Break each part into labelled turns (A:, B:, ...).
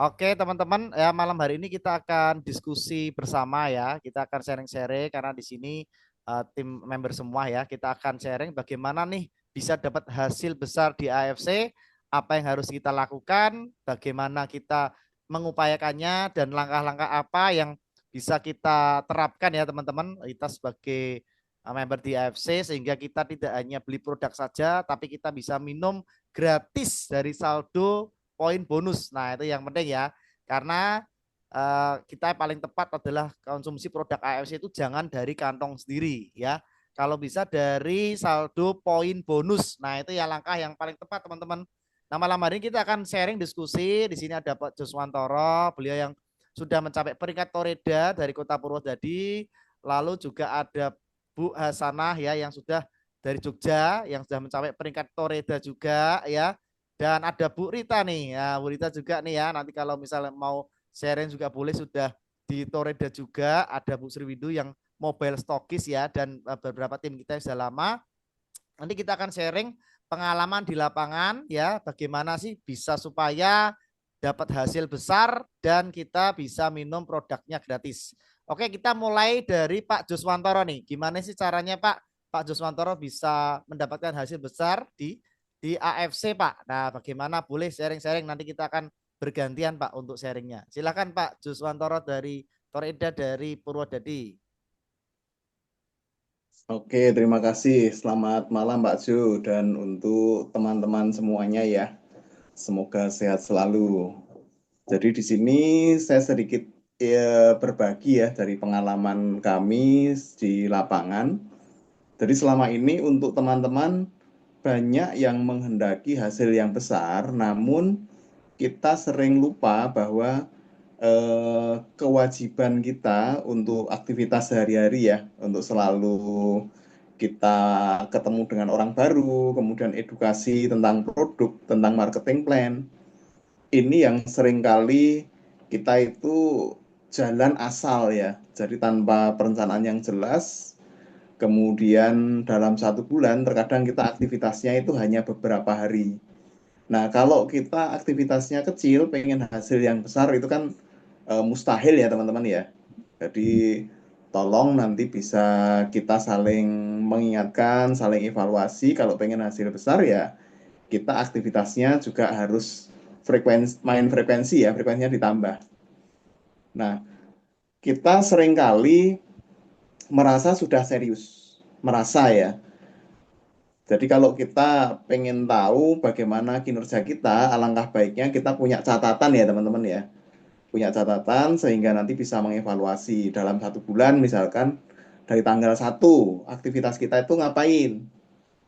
A: Oke, teman-teman, ya malam hari ini kita akan diskusi bersama ya. Kita akan sharing-sharing karena di sini tim member semua ya. Kita akan sharing bagaimana nih bisa dapat hasil besar di AFC, apa yang harus kita lakukan, bagaimana kita mengupayakannya dan langkah-langkah apa yang bisa kita terapkan ya teman-teman. Kita sebagai member di AFC sehingga kita tidak hanya beli produk saja, tapi kita bisa minum gratis dari saldo poin bonus. Nah, itu yang penting ya. Karena kita paling tepat adalah konsumsi produk AFC itu jangan dari kantong sendiri ya. Kalau bisa dari saldo poin bonus. Nah, itu ya langkah yang paling tepat, teman-teman. Nah, malam hari ini kita akan sharing diskusi. Di sini ada Pak Joswantoro, beliau yang sudah mencapai peringkat Toreda dari Kota Purwodadi. Lalu juga ada Bu Hasanah ya yang sudah dari Jogja yang sudah mencapai peringkat Toreda juga ya. Dan ada Bu Rita nih, ya Bu Rita juga nih ya. Nanti kalau misalnya mau sharing juga boleh, sudah di Toreda juga. Ada Bu Sriwindu yang mobile stokis ya, dan beberapa tim kita yang sudah lama. Nanti kita akan sharing pengalaman di lapangan ya, bagaimana sih bisa supaya dapat hasil besar dan kita bisa minum produknya gratis. Oke, kita mulai dari Pak Joswantoro nih. Gimana sih caranya Pak Joswantoro bisa mendapatkan hasil besar di AFC Pak? Nah, bagaimana, boleh sharing-sharing, nanti kita akan bergantian Pak untuk sharingnya. Silakan Pak Joswantoro dari Toreda dari Purwodadi.
B: Oke, terima kasih. Selamat malam Mbak Ju dan untuk teman-teman semuanya ya. Semoga sehat selalu. Jadi di sini saya sedikit berbagi ya dari pengalaman kami di lapangan. Jadi selama ini untuk teman-teman banyak yang menghendaki hasil yang besar, namun kita sering lupa bahwa kewajiban kita untuk aktivitas sehari-hari ya, untuk selalu kita ketemu dengan orang baru, kemudian edukasi tentang produk, tentang marketing plan. Ini yang seringkali kita itu jalan asal ya, jadi tanpa perencanaan yang jelas. Kemudian dalam 1 bulan terkadang kita aktivitasnya itu hanya beberapa hari. Nah, kalau kita aktivitasnya kecil, pengen hasil yang besar itu kan mustahil ya teman-teman ya. Jadi tolong nanti bisa kita saling mengingatkan, saling evaluasi. Kalau pengen hasil besar ya kita aktivitasnya juga harus main frekuensi ya, frekuensinya ditambah. Nah, kita seringkali merasa sudah serius, merasa ya. Jadi kalau kita pengen tahu bagaimana kinerja kita, alangkah baiknya kita punya catatan ya teman-teman ya. Punya catatan sehingga nanti bisa mengevaluasi dalam 1 bulan misalkan dari tanggal 1 aktivitas kita itu ngapain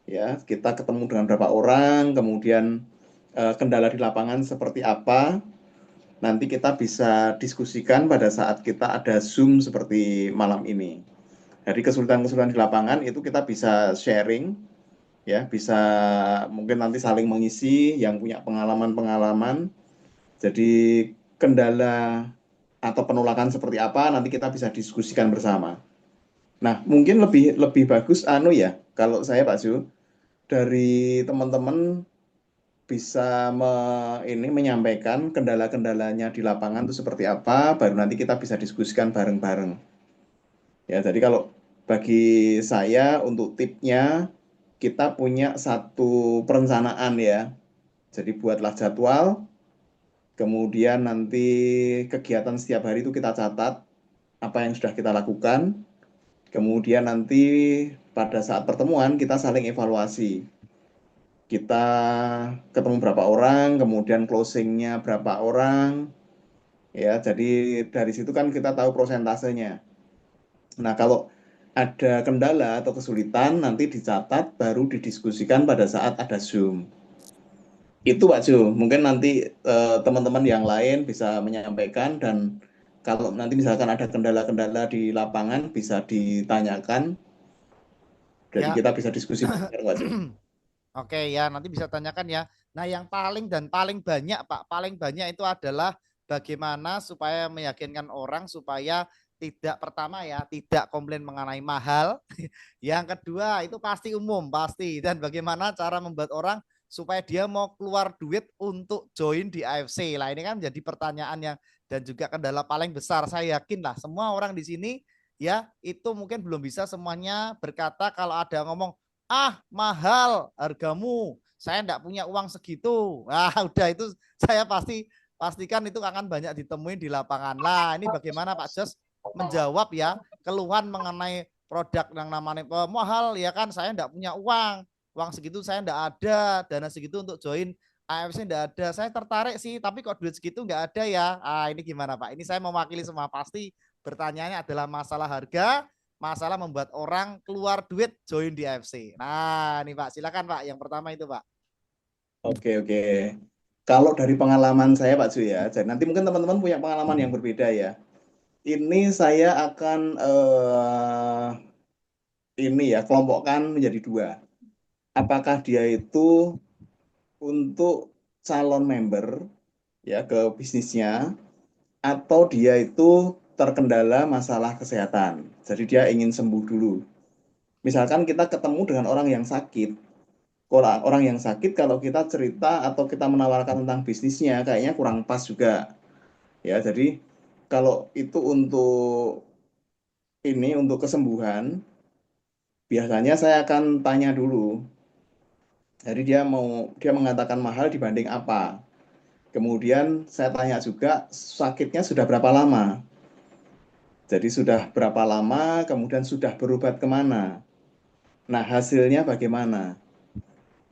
B: ya, kita ketemu dengan berapa orang, kemudian kendala di lapangan seperti apa, nanti kita bisa diskusikan pada saat kita ada Zoom seperti malam ini. Dari kesulitan-kesulitan di lapangan itu kita bisa sharing ya, bisa mungkin nanti saling mengisi yang punya pengalaman-pengalaman. Jadi kendala atau penolakan seperti apa nanti kita bisa diskusikan bersama. Nah, mungkin lebih lebih bagus ya, kalau saya Pak Zu, dari teman-teman bisa menyampaikan kendala-kendalanya di lapangan itu seperti apa, baru nanti kita bisa diskusikan bareng-bareng. Ya, jadi kalau bagi saya untuk tipnya kita punya satu perencanaan ya. Jadi buatlah jadwal, kemudian nanti kegiatan setiap hari itu kita catat apa yang sudah kita lakukan. Kemudian nanti pada saat pertemuan kita saling evaluasi. Kita ketemu berapa orang, kemudian closingnya berapa orang, ya. Jadi dari situ kan kita tahu prosentasenya. Nah, kalau ada kendala atau kesulitan nanti dicatat baru didiskusikan pada saat ada Zoom. Itu Pak Jo, mungkin nanti teman-teman yang lain bisa menyampaikan dan kalau nanti misalkan ada kendala-kendala di lapangan bisa ditanyakan, jadi
A: Ya.
B: kita bisa diskusi bareng Pak Jo.
A: Oke ya, nanti bisa tanyakan ya. Nah, yang paling dan paling banyak Pak, paling banyak itu adalah bagaimana supaya meyakinkan orang supaya tidak, pertama ya, tidak komplain mengenai mahal. Yang kedua itu pasti umum, pasti. Dan bagaimana cara membuat orang supaya dia mau keluar duit untuk join di AFC. Lah ini kan jadi pertanyaan yang dan juga kendala paling besar. Saya yakin lah semua orang di sini ya itu mungkin belum bisa semuanya berkata kalau ada ngomong ah mahal hargamu, saya enggak punya uang segitu. Nah udah itu saya pastikan itu akan banyak ditemuin di lapangan. Lah ini bagaimana Pak Jos menjawab ya keluhan mengenai produk yang namanya mahal ya kan, saya enggak punya uang segitu saya enggak ada, dana segitu untuk join AFC enggak ada, saya tertarik sih tapi kok duit segitu enggak ada ya. Ini gimana Pak? Ini saya mewakili semua, pasti bertanyanya adalah masalah harga, masalah membuat orang keluar duit join di AFC. Nah ini Pak, silakan Pak, yang pertama itu Pak.
B: Oke, oke. Kalau dari pengalaman saya Pak Ju ya, jadi nanti mungkin teman-teman punya pengalaman yang berbeda ya. Ini saya akan ini ya kelompokkan menjadi dua. Apakah dia itu untuk calon member ya ke bisnisnya, atau dia itu terkendala masalah kesehatan. Jadi dia ingin sembuh dulu. Misalkan kita ketemu dengan orang yang sakit, orang yang sakit kalau kita cerita atau kita menawarkan tentang bisnisnya kayaknya kurang pas juga. Ya, jadi kalau itu untuk ini untuk kesembuhan, biasanya saya akan tanya dulu. Jadi dia mengatakan mahal dibanding apa. Kemudian saya tanya juga sakitnya sudah berapa lama. Jadi sudah berapa lama, kemudian sudah berobat kemana. Nah, hasilnya bagaimana?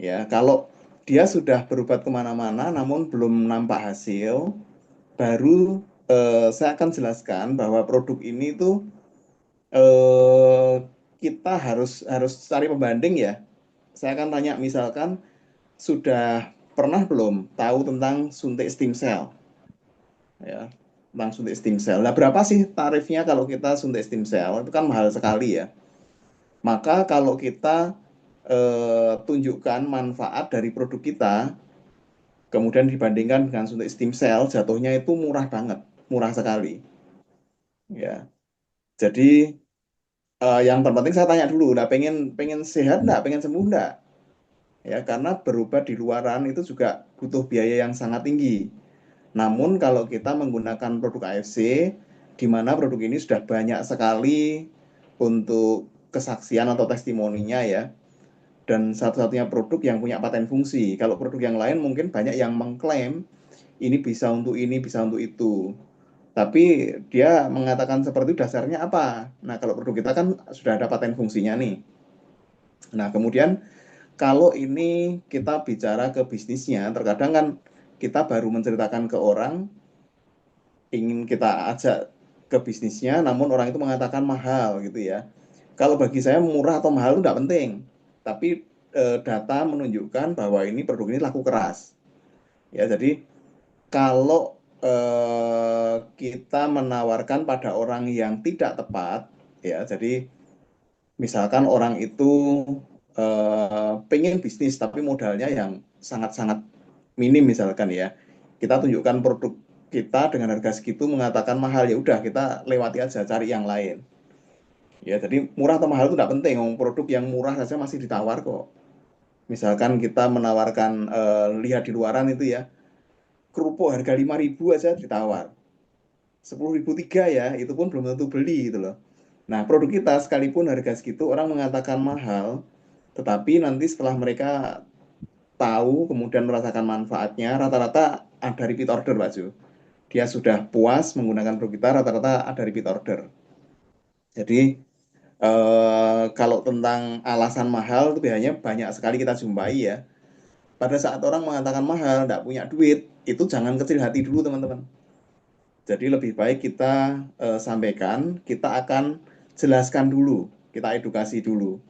B: Ya, kalau dia sudah berobat kemana-mana namun belum nampak hasil, baru saya akan jelaskan bahwa produk ini tuh eh, kita harus cari pembanding ya. Saya akan tanya misalkan sudah pernah belum tahu tentang suntik stem cell ya, tentang suntik stem cell. Nah, berapa sih tarifnya kalau kita suntik stem cell? Itu kan mahal sekali ya. Maka kalau kita tunjukkan manfaat dari produk kita, kemudian dibandingkan dengan suntik stem cell, jatuhnya itu murah banget, murah sekali. Ya, jadi yang terpenting saya tanya dulu, nah pengen pengen sehat enggak, pengen sembuh enggak? Ya, karena berobat di luaran itu juga butuh biaya yang sangat tinggi. Namun kalau kita menggunakan produk AFC, di mana produk ini sudah banyak sekali untuk kesaksian atau testimoninya ya, dan satu-satunya produk yang punya paten fungsi. Kalau produk yang lain mungkin banyak yang mengklaim ini bisa untuk ini, bisa untuk itu. Tapi dia mengatakan seperti itu dasarnya apa? Nah, kalau produk kita kan sudah ada paten fungsinya nih. Nah, kemudian kalau ini kita bicara ke bisnisnya, terkadang kan kita baru menceritakan ke orang, ingin kita ajak ke bisnisnya, namun orang itu mengatakan mahal gitu ya. Kalau bagi saya murah atau mahal itu tidak penting, tapi data menunjukkan bahwa ini produk ini laku keras. Ya, jadi kalau kita menawarkan pada orang yang tidak tepat, ya, jadi misalkan orang itu pengen bisnis tapi modalnya yang sangat-sangat minim misalkan ya, kita tunjukkan produk kita dengan harga segitu mengatakan mahal, ya udah kita lewati aja cari yang lain. Ya, jadi murah atau mahal itu tidak penting, produk yang murah saja masih ditawar kok. Misalkan kita menawarkan lihat di luaran itu ya, kerupuk harga 5.000 aja ditawar. 10.000 tiga ya, itu pun belum tentu beli gitu loh. Nah, produk kita sekalipun harga segitu orang mengatakan mahal, tetapi nanti setelah mereka tahu kemudian merasakan manfaatnya, rata-rata ada repeat order Pak Ju. Dia sudah puas menggunakan produk kita, rata-rata ada repeat order. Jadi kalau tentang alasan mahal itu biasanya banyak sekali kita jumpai ya. Pada saat orang mengatakan mahal, tidak punya duit, itu jangan kecil hati dulu teman-teman. Jadi lebih baik kita sampaikan, kita akan jelaskan dulu, kita edukasi dulu.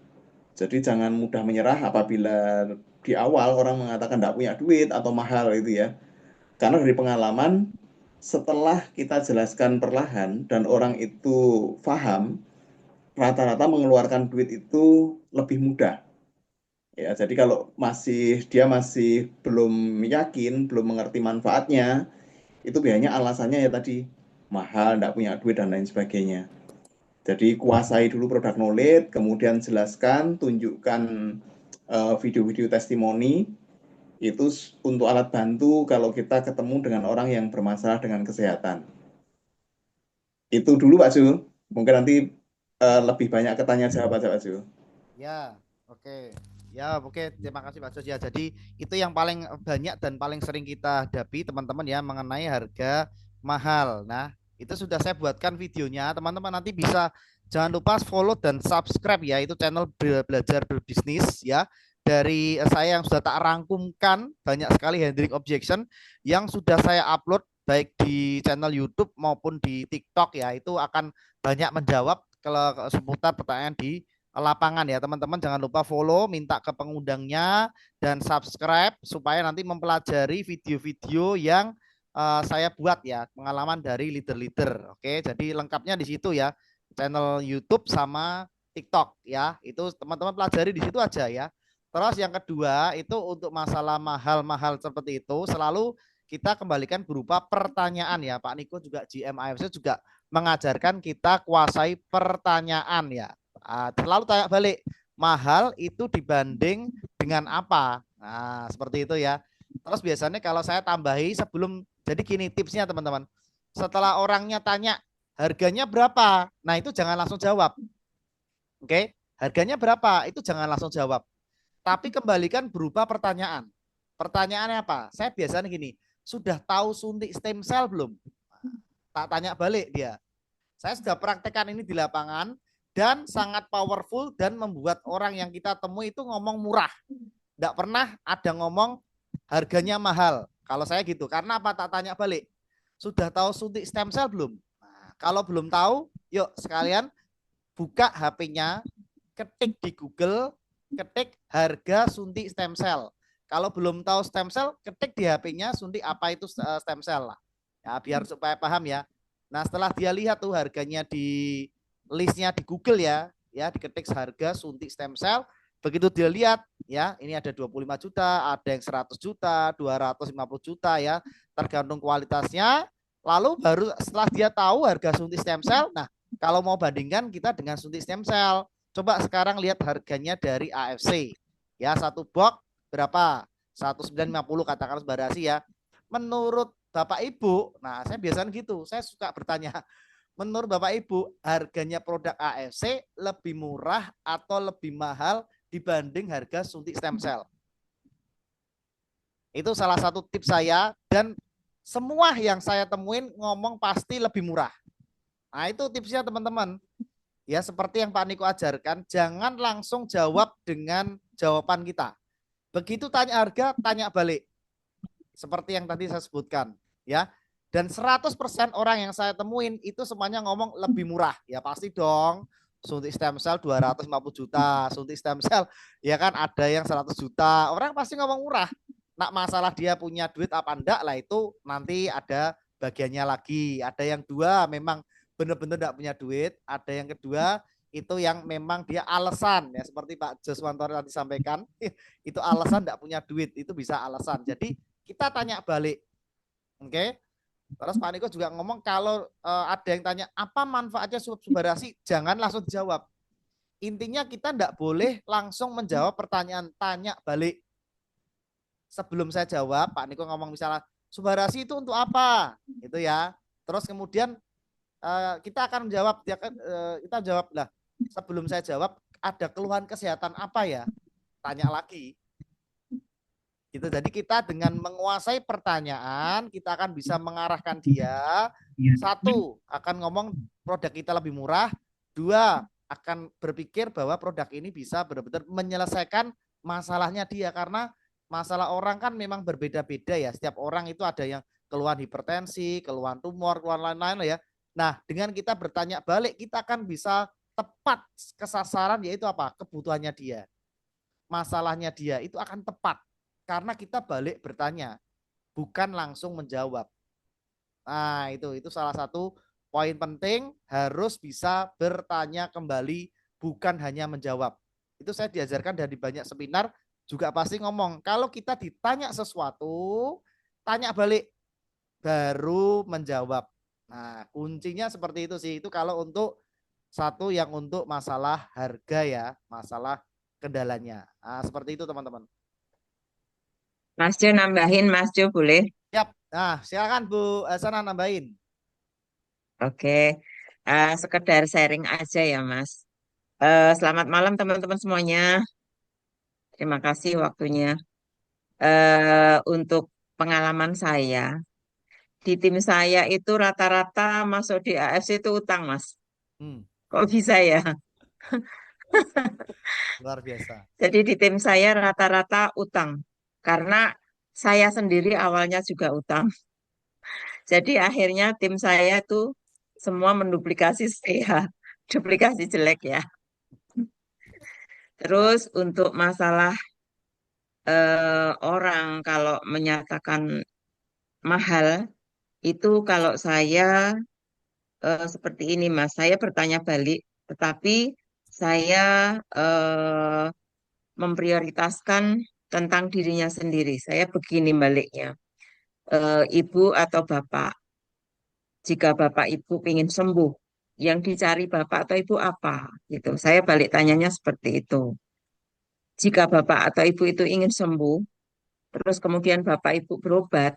B: Jadi jangan mudah menyerah apabila di awal orang mengatakan tidak punya duit atau mahal itu ya. Karena dari pengalaman, setelah kita jelaskan perlahan dan orang itu paham, rata-rata mengeluarkan duit itu lebih mudah. Ya, jadi kalau dia masih belum yakin, belum mengerti manfaatnya, itu biasanya alasannya ya tadi mahal, tidak punya duit dan lain sebagainya. Jadi kuasai dulu produk knowledge, kemudian jelaskan, tunjukkan video-video testimoni, Itu untuk alat bantu kalau kita ketemu dengan orang yang bermasalah dengan kesehatan. Itu dulu Pak Zul. Mungkin nanti lebih banyak ketanya jawab aja Pak Zul.
A: Ya, oke. Ya, oke. Terima kasih Pak Jos ya. Jadi itu yang paling banyak dan paling sering kita hadapi teman-teman ya mengenai harga mahal. Nah, itu sudah saya buatkan videonya. Teman-teman nanti bisa jangan lupa follow dan subscribe ya. Itu channel belajar berbisnis ya. Dari saya yang sudah tak rangkumkan banyak sekali handling objection yang sudah saya upload baik di channel YouTube maupun di TikTok ya. Itu akan banyak menjawab kalau seputar pertanyaan di lapangan ya teman-teman. Jangan lupa follow, minta ke pengundangnya dan subscribe supaya nanti mempelajari video-video yang saya buat ya, pengalaman dari leader-leader. Oke, jadi lengkapnya di situ ya, channel YouTube sama TikTok ya. Itu teman-teman pelajari di situ aja ya. Terus yang kedua itu untuk masalah mahal-mahal seperti itu selalu kita kembalikan berupa pertanyaan ya. Pak Niko juga GM AFC juga mengajarkan kita kuasai pertanyaan ya. Selalu tanya balik, mahal itu dibanding dengan apa? Nah, seperti itu ya. Terus biasanya kalau saya tambahi sebelum, jadi gini tipsnya teman-teman. Setelah orangnya tanya harganya berapa, nah itu jangan langsung jawab. Oke, harganya berapa? Itu jangan langsung jawab. Tapi kembalikan berupa pertanyaan. Pertanyaannya apa? Saya biasanya gini, sudah tahu suntik stem cell belum? Tak tanya balik dia. Saya sudah praktekkan ini di lapangan dan sangat powerful dan membuat orang yang kita temui itu ngomong murah. Tidak pernah ada ngomong harganya mahal. Kalau saya gitu, karena apa? Tak tanya balik. Sudah tahu suntik stem cell belum? Nah, kalau belum tahu, yuk sekalian buka HP-nya, ketik di Google, ketik harga suntik stem cell. Kalau belum tahu stem cell, ketik di HP-nya suntik apa itu stem cell lah. Ya, biar supaya paham ya. Nah, setelah dia lihat tuh harganya di listnya di Google ya, ya diketik harga suntik stem cell, begitu dia lihat ya, ini ada 25 juta, ada yang 100 juta, 250 juta ya, tergantung kualitasnya. Lalu baru setelah dia tahu harga suntik stem cell, nah kalau mau bandingkan kita dengan suntik stem cell, coba sekarang lihat harganya dari AFC. Ya, satu box berapa? 1950 katakan sebarasi ya. Menurut Bapak Ibu, nah saya biasanya gitu, saya suka bertanya, menurut Bapak Ibu harganya produk AFC lebih murah atau lebih mahal dibanding harga suntik stem cell? Itu salah satu tips saya dan semua yang saya temuin ngomong pasti lebih murah. Nah itu tipsnya teman-teman. Ya seperti yang Pak Niko ajarkan, jangan langsung jawab dengan jawaban kita. Begitu tanya harga, tanya balik. Seperti yang tadi saya sebutkan, ya. Dan 100% orang yang saya temuin itu semuanya ngomong lebih murah. Ya pasti dong. Suntik stem cell 250 juta, suntik stem cell ya kan ada yang 100 juta. Orang pasti ngomong murah. Nak masalah dia punya duit apa enggak lah itu nanti ada bagiannya lagi. Ada yang dua memang benar-benar enggak punya duit, ada yang kedua itu yang memang dia alasan ya seperti Pak Joswanto tadi sampaikan itu alasan enggak punya duit itu bisa alasan. Jadi kita tanya balik. Oke. Terus Pak Niko juga ngomong kalau ada yang tanya apa manfaatnya subbarasi, jangan langsung dijawab. Intinya kita tidak boleh langsung menjawab pertanyaan, tanya balik. Sebelum saya jawab, Pak Niko ngomong misalnya subbarasi itu untuk apa? Gitu ya. Terus kemudian kita akan menjawab, kita jawab lah. Sebelum saya jawab, ada keluhan kesehatan apa ya? Tanya lagi. Gitu. Jadi kita dengan menguasai pertanyaan, kita akan bisa mengarahkan dia. Satu, akan ngomong produk kita lebih murah. Dua, akan berpikir bahwa produk ini bisa benar-benar menyelesaikan masalahnya dia. Karena masalah orang kan memang berbeda-beda ya. Setiap orang itu ada yang keluhan hipertensi, keluhan tumor, keluhan lain-lain ya. Nah, dengan kita bertanya balik, kita akan bisa tepat kesasaran, yaitu apa? Kebutuhannya dia. Masalahnya dia itu akan tepat. Karena kita balik bertanya, bukan langsung menjawab. Nah, itu salah satu poin penting, harus bisa bertanya kembali, bukan hanya menjawab. Itu saya diajarkan dari banyak seminar, juga pasti ngomong, kalau kita ditanya sesuatu, tanya balik, baru menjawab. Nah, kuncinya seperti itu sih. Itu kalau untuk satu yang untuk masalah harga ya, masalah kendalanya. Nah, seperti itu teman-teman.
C: Mas Jo nambahin, Mas Jo boleh?
A: Siap. Nah, silakan Bu Sana nambahin.
C: Oke, sekedar sharing aja ya Mas. Selamat malam teman-teman semuanya. Terima kasih waktunya. Untuk pengalaman saya, di tim saya itu rata-rata masuk di AFC itu utang Mas.
A: Hmm,
C: Kok bisa ya?
A: luar biasa.
C: Jadi di tim saya rata-rata utang. Karena saya sendiri awalnya juga utang. Jadi akhirnya tim saya itu semua menduplikasi saya. Duplikasi jelek ya.
A: Ya.
C: Terus untuk masalah orang kalau menyatakan mahal, itu kalau saya seperti ini Mas, saya bertanya balik, tetapi saya eh, memprioritaskan tentang dirinya sendiri. Saya begini baliknya, ibu atau bapak, jika bapak ibu ingin sembuh, yang dicari bapak atau ibu apa? Gitu. Saya balik tanyanya seperti itu. Jika bapak atau ibu itu ingin sembuh, terus kemudian bapak ibu berobat,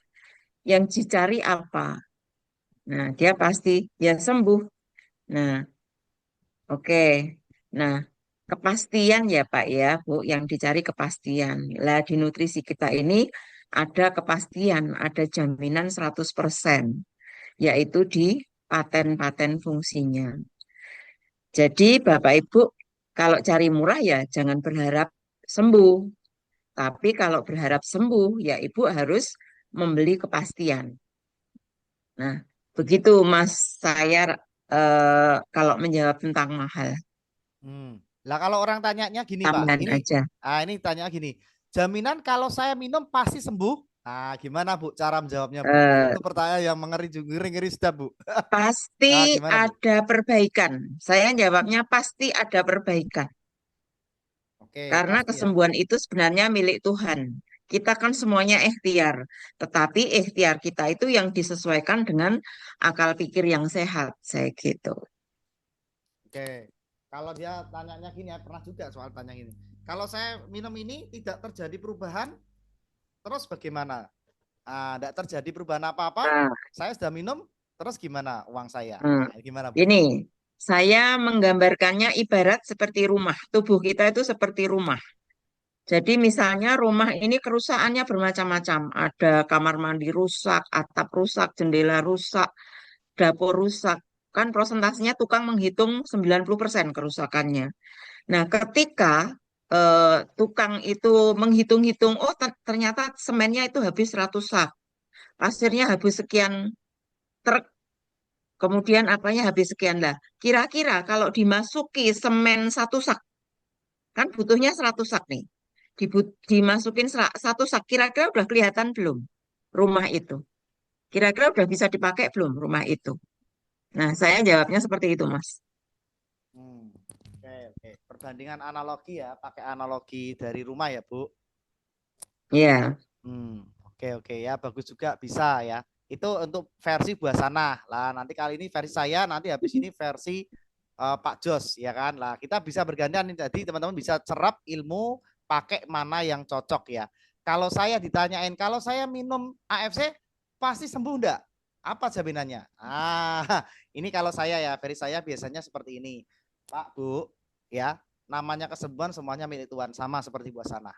C: yang dicari apa? Nah, dia pasti ya sembuh. Nah, oke. Nah, kepastian ya Pak ya, Bu, yang dicari kepastian. Lah di nutrisi kita ini ada kepastian, ada jaminan 100%, yaitu di paten-paten fungsinya. Jadi Bapak Ibu kalau cari murah ya jangan berharap sembuh. Tapi kalau berharap sembuh ya Ibu harus membeli kepastian. Nah, begitu Mas saya kalau menjawab tentang mahal,
A: Lah kalau orang tanyanya gini Pak,
C: tambahan aja.
A: ini tanya gini, jaminan kalau saya minum pasti sembuh. Nah, gimana Bu cara menjawabnya Bu?
C: Eh,
A: Itu pertanyaan yang mengeri ngeri ngeri sedap Bu.
C: Pasti
A: Nah, gimana Bu?
C: ada perbaikan. Saya jawabnya pasti ada perbaikan.
A: Oke,
C: Karena
A: pasti ya.
C: kesembuhan itu sebenarnya milik Tuhan. Kita kan semuanya ikhtiar. Tetapi ikhtiar kita itu yang disesuaikan dengan akal pikir yang sehat. Saya gitu.
A: Oke. Kalau dia tanyanya gini ya, pernah juga soal tanya gini. Kalau saya minum ini tidak terjadi perubahan, terus bagaimana? Ah, tidak terjadi perubahan apa-apa,
C: Nah,
A: saya sudah minum, terus gimana uang saya?
C: hmm.
A: Nah, gimana Bu?
C: Ini saya menggambarkannya ibarat seperti rumah. Tubuh kita itu seperti rumah. Jadi misalnya rumah ini kerusakannya bermacam-macam. Ada kamar mandi rusak, atap rusak, jendela rusak, dapur rusak. Kan prosentasenya tukang menghitung 90% kerusakannya. Nah, ketika tukang itu menghitung-hitung, oh ternyata semennya itu habis 100 sak, pasirnya habis sekian truk, kemudian apanya habis sekian lah. Kira-kira kalau dimasuki semen 1 sak, kan butuhnya 100 sak nih. Dimasukin 1 sak, kira-kira udah kelihatan belum rumah itu? Kira-kira udah bisa dipakai belum rumah itu? Nah, saya jawabnya seperti itu, Mas.
A: Oke, oke. Perbandingan analogi ya, pakai analogi dari rumah ya Bu.
C: Ya,
A: Oke, oke ya, bagus juga bisa ya. Itu untuk versi buah sana. Lah nanti kali ini versi saya, nanti habis ini versi Pak Jos ya kan. Lah kita bisa bergantian nih, jadi teman-teman bisa serap ilmu pakai mana yang cocok ya. Kalau saya ditanyain, kalau saya minum AFC pasti sembuh enggak? Apa jaminannya? Ah, ini kalau saya ya, versi saya biasanya seperti ini. Pak, Bu, ya, namanya kesembuhan semuanya milik Tuhan, sama seperti buah sana.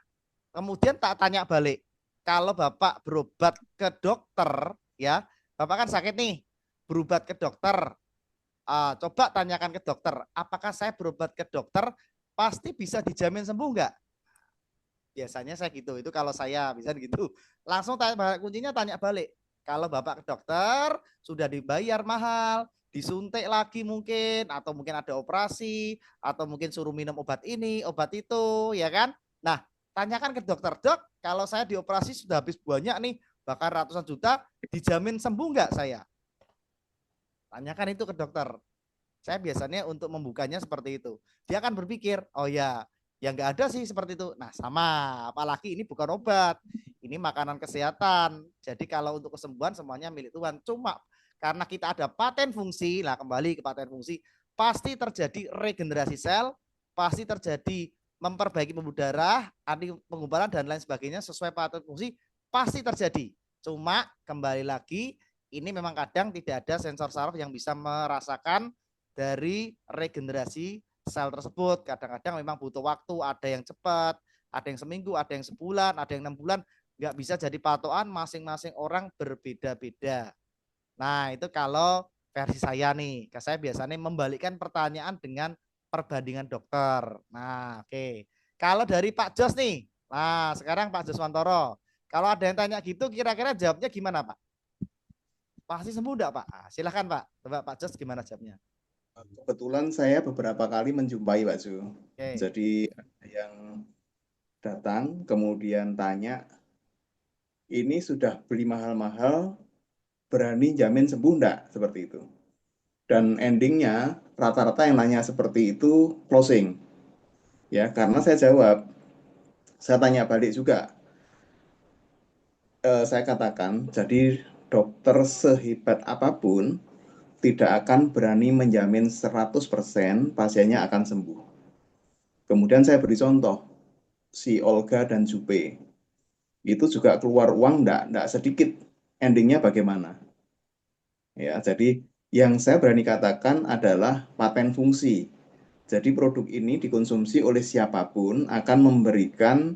A: Kemudian tak tanya balik, kalau Bapak berobat ke dokter, ya, Bapak kan sakit nih, berobat ke dokter, coba tanyakan ke dokter, apakah saya berobat ke dokter pasti bisa dijamin sembuh nggak? Biasanya saya gitu, itu kalau saya bisa gitu. Langsung tanya, kuncinya tanya balik. Kalau Bapak ke dokter sudah dibayar mahal, disuntik lagi mungkin, atau mungkin ada operasi, atau mungkin suruh minum obat ini, obat itu, ya kan? Nah, tanyakan ke dokter, dok, kalau saya dioperasi sudah habis banyak nih, bahkan ratusan juta, dijamin sembuh nggak saya? Tanyakan itu ke dokter. Saya biasanya untuk membukanya seperti itu. Dia akan berpikir, oh ya, yang nggak ada sih seperti itu. Nah sama, apalagi ini bukan obat, ini makanan kesehatan. Jadi kalau untuk kesembuhan semuanya milik Tuhan. Cuma karena kita ada paten fungsi, lah kembali ke paten fungsi, pasti terjadi regenerasi sel, pasti terjadi memperbaiki pembuluh darah, anti penggumpalan dan lain sebagainya sesuai paten fungsi, pasti terjadi. Cuma kembali lagi, ini memang kadang tidak ada sensor saraf yang bisa merasakan dari regenerasi sel tersebut. Kadang-kadang memang butuh waktu, ada yang cepat, ada yang seminggu, ada yang sebulan, ada yang 6 bulan. Nggak bisa jadi patokan, masing-masing orang berbeda-beda. Nah, itu kalau versi saya nih. Saya biasanya membalikkan pertanyaan dengan perbandingan dokter. Nah, oke. Kalau dari Pak Jos nih. Nah, sekarang Pak Jos Wantoro. Kalau ada yang tanya gitu, kira-kira jawabnya gimana, Pak? Pasti sembuh enggak, Pak? Nah, silakan, Pak. Coba Pak Jos gimana jawabnya?
B: Kebetulan saya beberapa kali menjumpai Pak Ju.
A: Oke.
B: Jadi ada yang datang kemudian tanya, ini sudah beli mahal-mahal, berani jamin sembuh enggak? Seperti itu. Dan endingnya rata-rata yang nanya seperti itu closing. Ya, karena saya jawab, saya tanya balik juga. Saya katakan, jadi dokter sehebat apapun tidak akan berani menjamin 100% pasiennya akan sembuh. Kemudian saya beri contoh, si Olga dan Jupe. Itu juga keluar uang enggak sedikit. Endingnya bagaimana? Ya, jadi yang saya berani katakan adalah paten fungsi. Jadi produk ini dikonsumsi oleh siapapun akan memberikan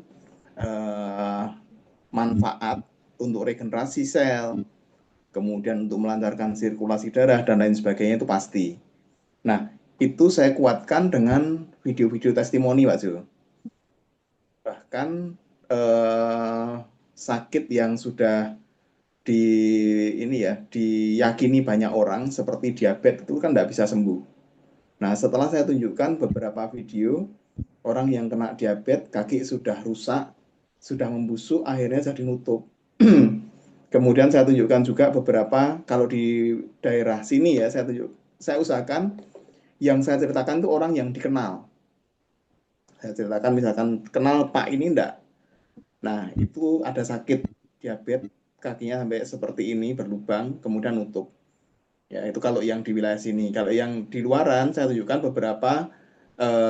B: manfaat untuk regenerasi sel, kemudian untuk melancarkan sirkulasi darah dan lain sebagainya itu pasti. Nah, itu saya kuatkan dengan video-video testimoni, Pak Jo. Bahkan sakit yang sudah diyakini banyak orang seperti diabetes itu kan tidak bisa sembuh. Nah, setelah saya tunjukkan beberapa video orang yang kena diabetes, kaki sudah rusak, sudah membusuk, akhirnya jadi nutup. Kemudian saya tunjukkan juga beberapa, kalau di daerah sini ya, saya usahakan yang saya ceritakan itu orang yang dikenal. Saya ceritakan misalkan, kenal Pak ini enggak? Nah, itu ada sakit diabetes, kakinya sampai seperti ini, berlubang, kemudian nutup. Ya, itu kalau yang di wilayah sini. Kalau yang di luaran, saya tunjukkan beberapa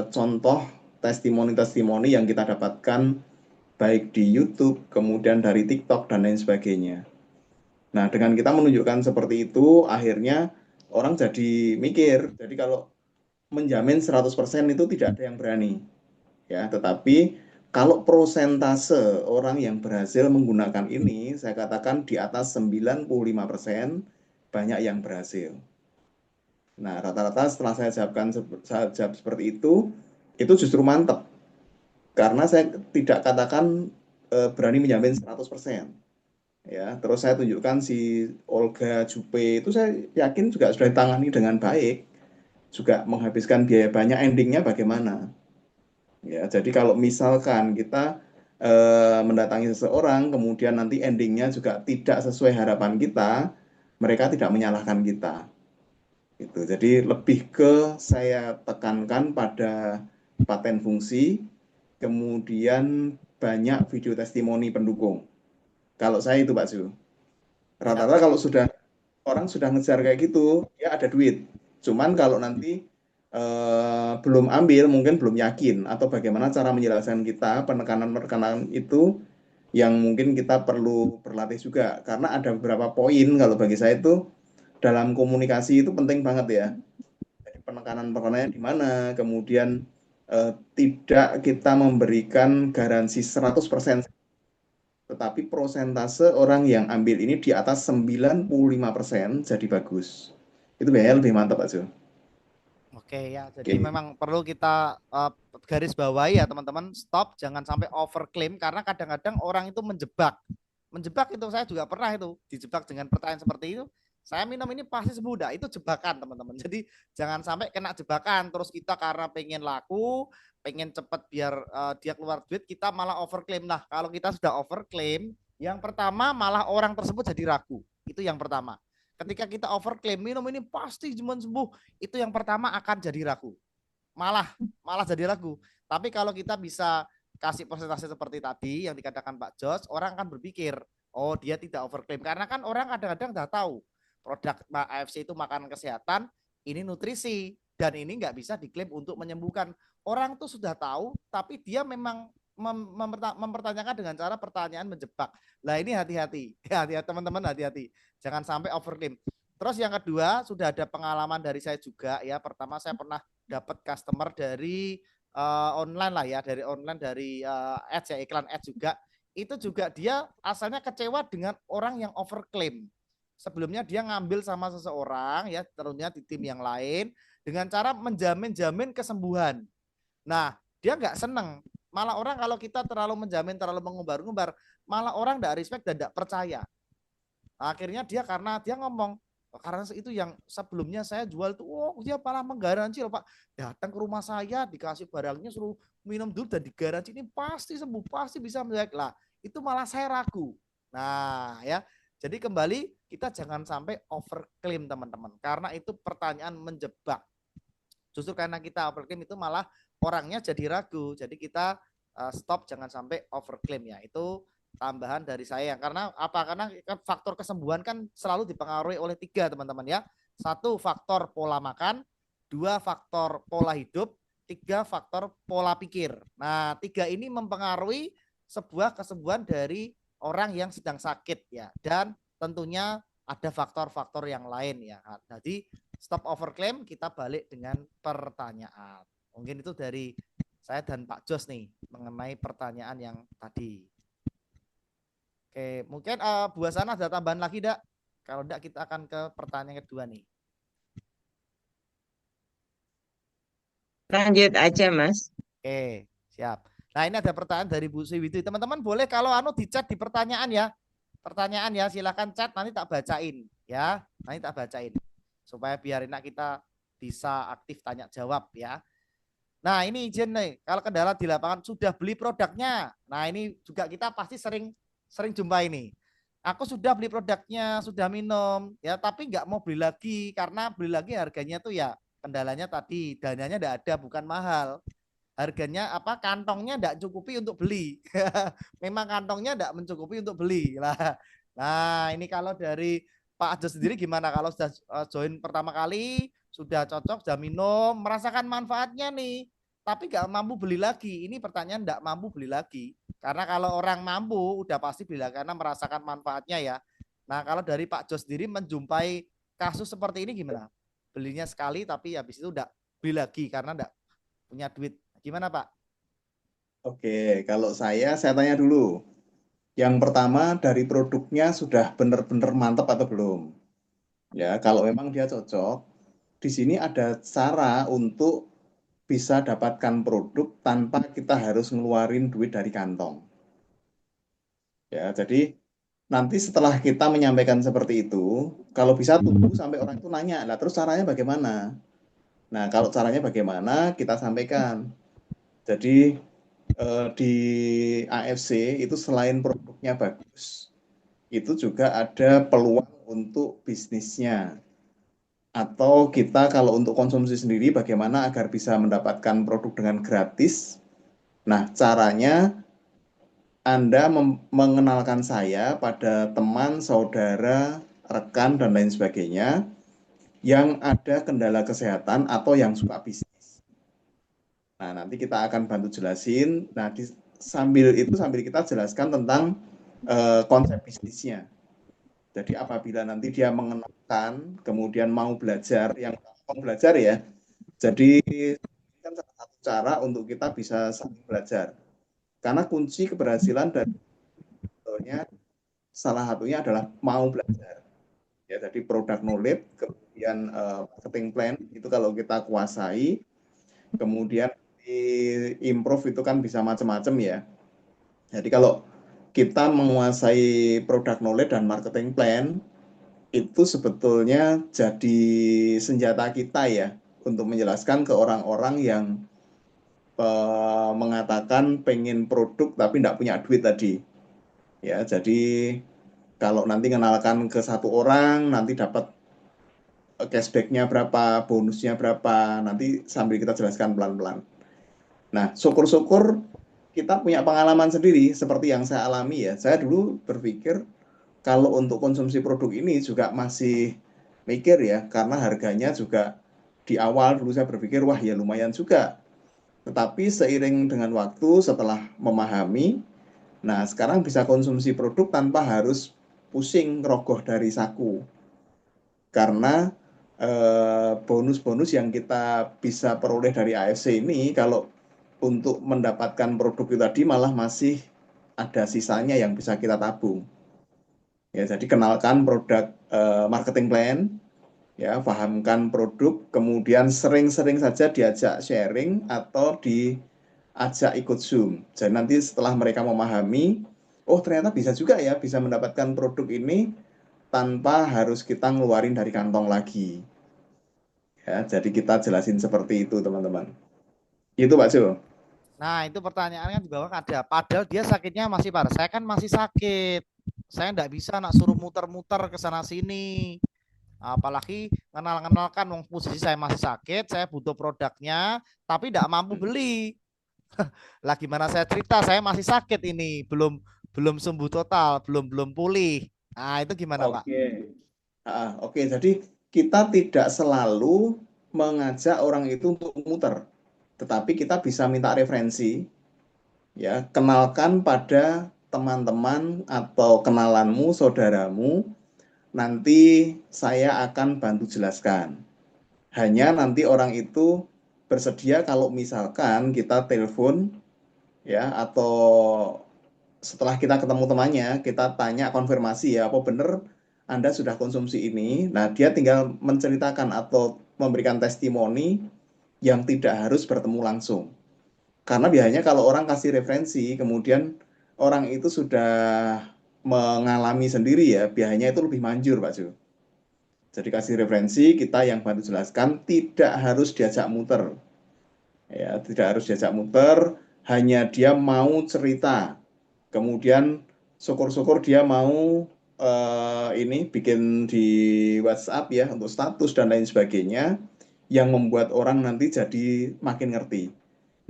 B: contoh testimoni-testimoni yang kita dapatkan baik di YouTube, kemudian dari TikTok, dan lain sebagainya. Nah, dengan kita menunjukkan seperti itu, akhirnya orang jadi mikir. Jadi kalau menjamin 100% itu tidak ada yang berani. Ya, tetapi kalau prosentase orang yang berhasil menggunakan ini, saya katakan di atas 95% banyak yang berhasil. Nah, rata-rata setelah saya jawab seperti itu justru mantap. Karena saya tidak katakan berani menjamin 100%. Ya, terus saya tunjukkan si Olga Jupe itu saya yakin juga sudah ditangani dengan baik, juga menghabiskan biaya banyak, endingnya bagaimana. Ya, jadi kalau misalkan kita mendatangi seseorang, kemudian nanti endingnya juga tidak sesuai harapan kita, mereka tidak menyalahkan kita. Gitu. Jadi lebih ke saya tekankan pada paten fungsi, kemudian banyak video testimoni pendukung. Kalau saya itu Pak Su.
A: Ya,
B: Rata-rata kalau sudah orang sudah ngejar kayak gitu, ya ada duit. Cuman kalau nanti belum ambil, mungkin belum yakin, atau bagaimana cara menjelaskan kita, penekanan-penekanan itu yang mungkin kita perlu berlatih juga. Karena ada beberapa poin kalau bagi saya itu dalam komunikasi itu penting banget ya. Jadi penekanan-penekanannya di mana, kemudian tidak kita memberikan garansi 100%, tetapi prosentase orang yang ambil ini di atas 95% jadi bagus. Itu biasanya lebih mantap Pak Jo.
A: oke ya. Jadi
B: Oke.
A: memang perlu kita garis bawahi ya teman-teman. Stop, jangan sampai overclaim karena kadang-kadang orang itu menjebak. Menjebak itu saya juga pernah itu dijebak dengan pertanyaan seperti itu. Saya minum ini pasti sembuh dah. Itu jebakan teman-teman. Jadi jangan sampai kena jebakan. Terus kita karena pengen laku, pengen cepet biar dia keluar duit, kita malah overclaim. Nah kalau kita sudah overclaim, yang pertama malah orang tersebut jadi ragu. Itu yang pertama. Ketika kita overclaim minum ini pasti cuma sembuh, itu yang pertama akan jadi ragu. Malah malah jadi ragu. Tapi kalau kita bisa kasih presentasi seperti tadi yang dikatakan Pak Jos, orang akan berpikir, oh dia tidak overclaim. Karena kan orang kadang-kadang udah tahu produk AFC itu makanan kesehatan, ini nutrisi, dan ini nggak bisa diklaim untuk menyembuhkan. Orang tuh sudah tahu, tapi dia memang mempertanyakan dengan cara pertanyaan menjebak. Lah ini hati-hati, hati-hati teman-teman, hati-hati. Jangan sampai overclaim. Terus yang kedua, sudah ada pengalaman dari saya juga ya. Pertama saya pernah dapat customer dari online lah ya, dari online, dari ads ya, iklan ads juga. Itu juga dia asalnya kecewa dengan orang yang overclaim. Sebelumnya dia ngambil sama seseorang ya, tentunya di tim yang lain dengan cara menjamin kesembuhan. Nah, dia nggak seneng. Malah orang kalau kita terlalu menjamin, terlalu mengumbar-ngumbar, malah orang nggak respect dan nggak percaya. Akhirnya dia, karena dia ngomong, karena itu yang sebelumnya saya jual tuh, oh dia malah menggaransi loh Pak, datang ke rumah saya dikasih barangnya, suruh minum dulu dan digaransi ini pasti sembuh, pasti bisa menjadi lah. Itu malah saya ragu. Nah ya, jadi kembali kita jangan sampai overclaim teman-teman, karena itu pertanyaan menjebak. Justru karena kita overclaim itu malah orangnya jadi ragu. Jadi kita stop, jangan sampai overclaim ya. Itu tambahan dari saya. Karena apa? Karena faktor kesembuhan kan selalu dipengaruhi oleh 3 teman-teman ya. 1 faktor pola makan, 2 faktor pola hidup, 3 faktor pola pikir. Nah 3 ini mempengaruhi sebuah kesembuhan dari orang yang sedang sakit ya. Dan tentunya ada faktor-faktor yang lain ya. Jadi stop overclaim, kita balik dengan pertanyaan. Mungkin itu dari saya dan Pak Jos nih mengenai pertanyaan yang tadi. Oke, mungkin Bu Hasanah ada tambahan lagi enggak? Kalau enggak kita akan ke pertanyaan kedua nih.
C: Lanjut aja, Mas.
A: Oke, siap. Nah, ini ada pertanyaan dari Bu Siwiti. Teman-teman boleh kalau di chat di pertanyaan ya. Pertanyaan ya, silakan chat, nanti tak bacain ya. Nanti tak bacain. Supaya biar enak kita bisa aktif tanya jawab ya. Nah ini izin nih, kalau kendala di lapangan sudah beli produknya. Nah ini juga kita pasti sering jumpa ini. Aku sudah beli produknya, sudah minum, ya tapi nggak mau beli lagi karena beli lagi harganya tuh ya kendalanya tadi dananya nggak ada, bukan mahal. Harganya apa, kantongnya nggak cukupi untuk beli. Memang kantongnya nggak mencukupi untuk beli lah. Nah ini kalau dari Pak Ajo sendiri gimana, kalau sudah join pertama kali, sudah cocok, sudah minum, merasakan manfaatnya nih, tapi nggak mampu beli lagi. Ini pertanyaan nggak mampu beli lagi. Karena kalau orang mampu udah pasti beli lagi karena merasakan manfaatnya ya. Nah kalau dari Pak Jo sendiri menjumpai kasus seperti ini gimana? Belinya sekali tapi habis itu udah beli lagi karena enggak punya duit. Gimana Pak?
B: Oke, kalau saya tanya dulu. Yang pertama, dari produknya sudah benar-benar mantap atau belum? Ya, kalau memang dia cocok, di sini ada cara untuk bisa dapatkan produk tanpa kita harus ngeluarin duit dari kantong. Ya, jadi nanti setelah kita menyampaikan seperti itu, kalau bisa tunggu sampai orang itu nanya, lah terus caranya bagaimana? Nah, kalau caranya bagaimana, kita sampaikan. Jadi di AFC itu selain produknya bagus, itu juga ada peluang untuk bisnisnya. Atau kita kalau untuk konsumsi sendiri bagaimana agar bisa mendapatkan produk dengan gratis. Nah, caranya Anda mengenalkan saya pada teman, saudara, rekan, dan lain sebagainya yang ada kendala kesehatan atau yang suka bisnis. Nah, nanti kita akan bantu jelasin. Nah, sambil kita jelaskan tentang konsep bisnisnya. Jadi apabila nanti dia mengenalkan, kemudian mau belajar, yang mau belajar ya, jadi kan salah satu cara untuk kita bisa saling belajar. Karena kunci keberhasilan dari sebetulnya salah satunya adalah mau belajar. Ya, jadi product knowledge, kemudian marketing plan itu kalau kita kuasai, kemudian di improve itu kan bisa macam-macam ya. Jadi kalau kita menguasai product knowledge dan marketing plan, itu sebetulnya jadi senjata kita ya untuk menjelaskan ke orang-orang yang mengatakan pengen produk tapi tidak punya duit tadi. Ya, jadi kalau nanti kenalkan ke satu orang, nanti dapat cashback-nya berapa, bonusnya berapa, nanti sambil kita jelaskan pelan-pelan. Nah, syukur-syukur kita punya pengalaman sendiri seperti yang saya alami ya. Saya dulu berpikir kalau untuk konsumsi produk ini juga masih mikir ya, karena harganya juga di awal dulu saya berpikir, wah ya lumayan juga. Tetapi seiring dengan waktu setelah memahami, nah sekarang bisa konsumsi produk tanpa harus pusing rogoh dari saku. Karena bonus-bonus yang kita bisa peroleh dari AFC ini kalau untuk mendapatkan produk itu tadi malah masih ada sisanya yang bisa kita tabung. Ya, jadi kenalkan produk marketing plan, ya, pahamkan produk, kemudian sering-sering saja diajak sharing atau diajak ikut Zoom. Jadi nanti setelah mereka memahami, oh ternyata bisa juga ya, bisa mendapatkan produk ini tanpa harus kita ngeluarin dari kantong lagi. Ya, jadi kita jelasin seperti itu, teman-teman. Itu, Pak Jo.
A: Nah, itu pertanyaan kan di bawah ada. Padahal dia sakitnya masih parah. Saya kan masih sakit. Saya enggak bisa nak suruh muter-muter ke sana sini. Apalagi kenal-kenalkan wong posisi saya masih sakit, saya butuh produknya, tapi tidak mampu beli. Lah gimana saya cerita saya masih sakit ini, belum belum sembuh total, belum belum pulih. Nah, itu gimana, Pak?
B: Oke. Oke, jadi kita tidak selalu mengajak orang itu untuk muter, tetapi kita bisa minta referensi, ya, kenalkan pada teman-teman atau kenalanmu, saudaramu, nanti saya akan bantu jelaskan. Hanya nanti orang itu bersedia kalau misalkan kita telepon, ya, atau setelah kita ketemu temannya, kita tanya konfirmasi ya, apa benar Anda sudah konsumsi ini. Nah, dia tinggal menceritakan atau memberikan testimoni yang tidak harus bertemu langsung. Karena biasanya kalau orang kasih referensi, kemudian orang itu sudah mengalami sendiri ya, biasanya itu lebih manjur, Pak Ju. Jadi kasih referensi, kita yang bantu jelaskan, tidak harus diajak muter. Ya, tidak harus diajak muter, hanya dia mau cerita. Kemudian syukur-syukur dia mau ini bikin di WhatsApp ya untuk status dan lain sebagainya yang membuat orang nanti jadi makin ngerti.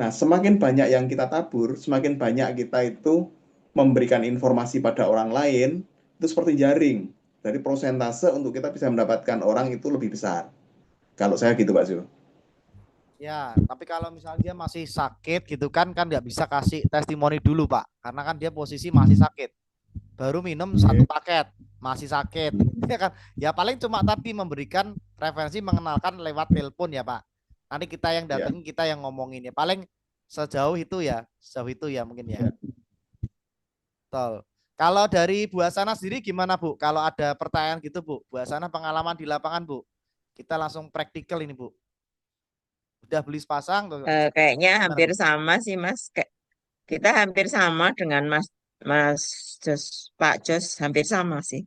B: Nah, semakin banyak yang kita tabur, semakin banyak kita itu memberikan informasi pada orang lain, itu seperti jaring. Dari prosentase untuk kita bisa mendapatkan orang itu lebih besar. Kalau saya gitu, Pak Zul.
A: Ya, tapi kalau misalnya dia masih sakit gitu kan nggak bisa kasih testimoni dulu, Pak, karena kan dia posisi masih sakit. Baru minum satu paket, masih sakit. Ya kan? Ya paling cuma tadi memberikan referensi, mengenalkan lewat telepon ya, Pak. Nanti kita yang
B: Ya,
A: datengin, kita yang ngomongin ya. Paling sejauh itu ya mungkin ya.
B: ya.
A: Betul. Kalau dari Bu Hasanah sendiri gimana, Bu? Kalau ada pertanyaan gitu, Bu. Bu Hasanah pengalaman di lapangan, Bu. Kita langsung praktikal ini, Bu. Udah beli sepasang tuh.
C: Kayaknya
A: Gimana,
C: hampir
A: Bu?
C: sama sih Mas. Kita hampir sama dengan Mas Jos, Pak Jos hampir sama sih.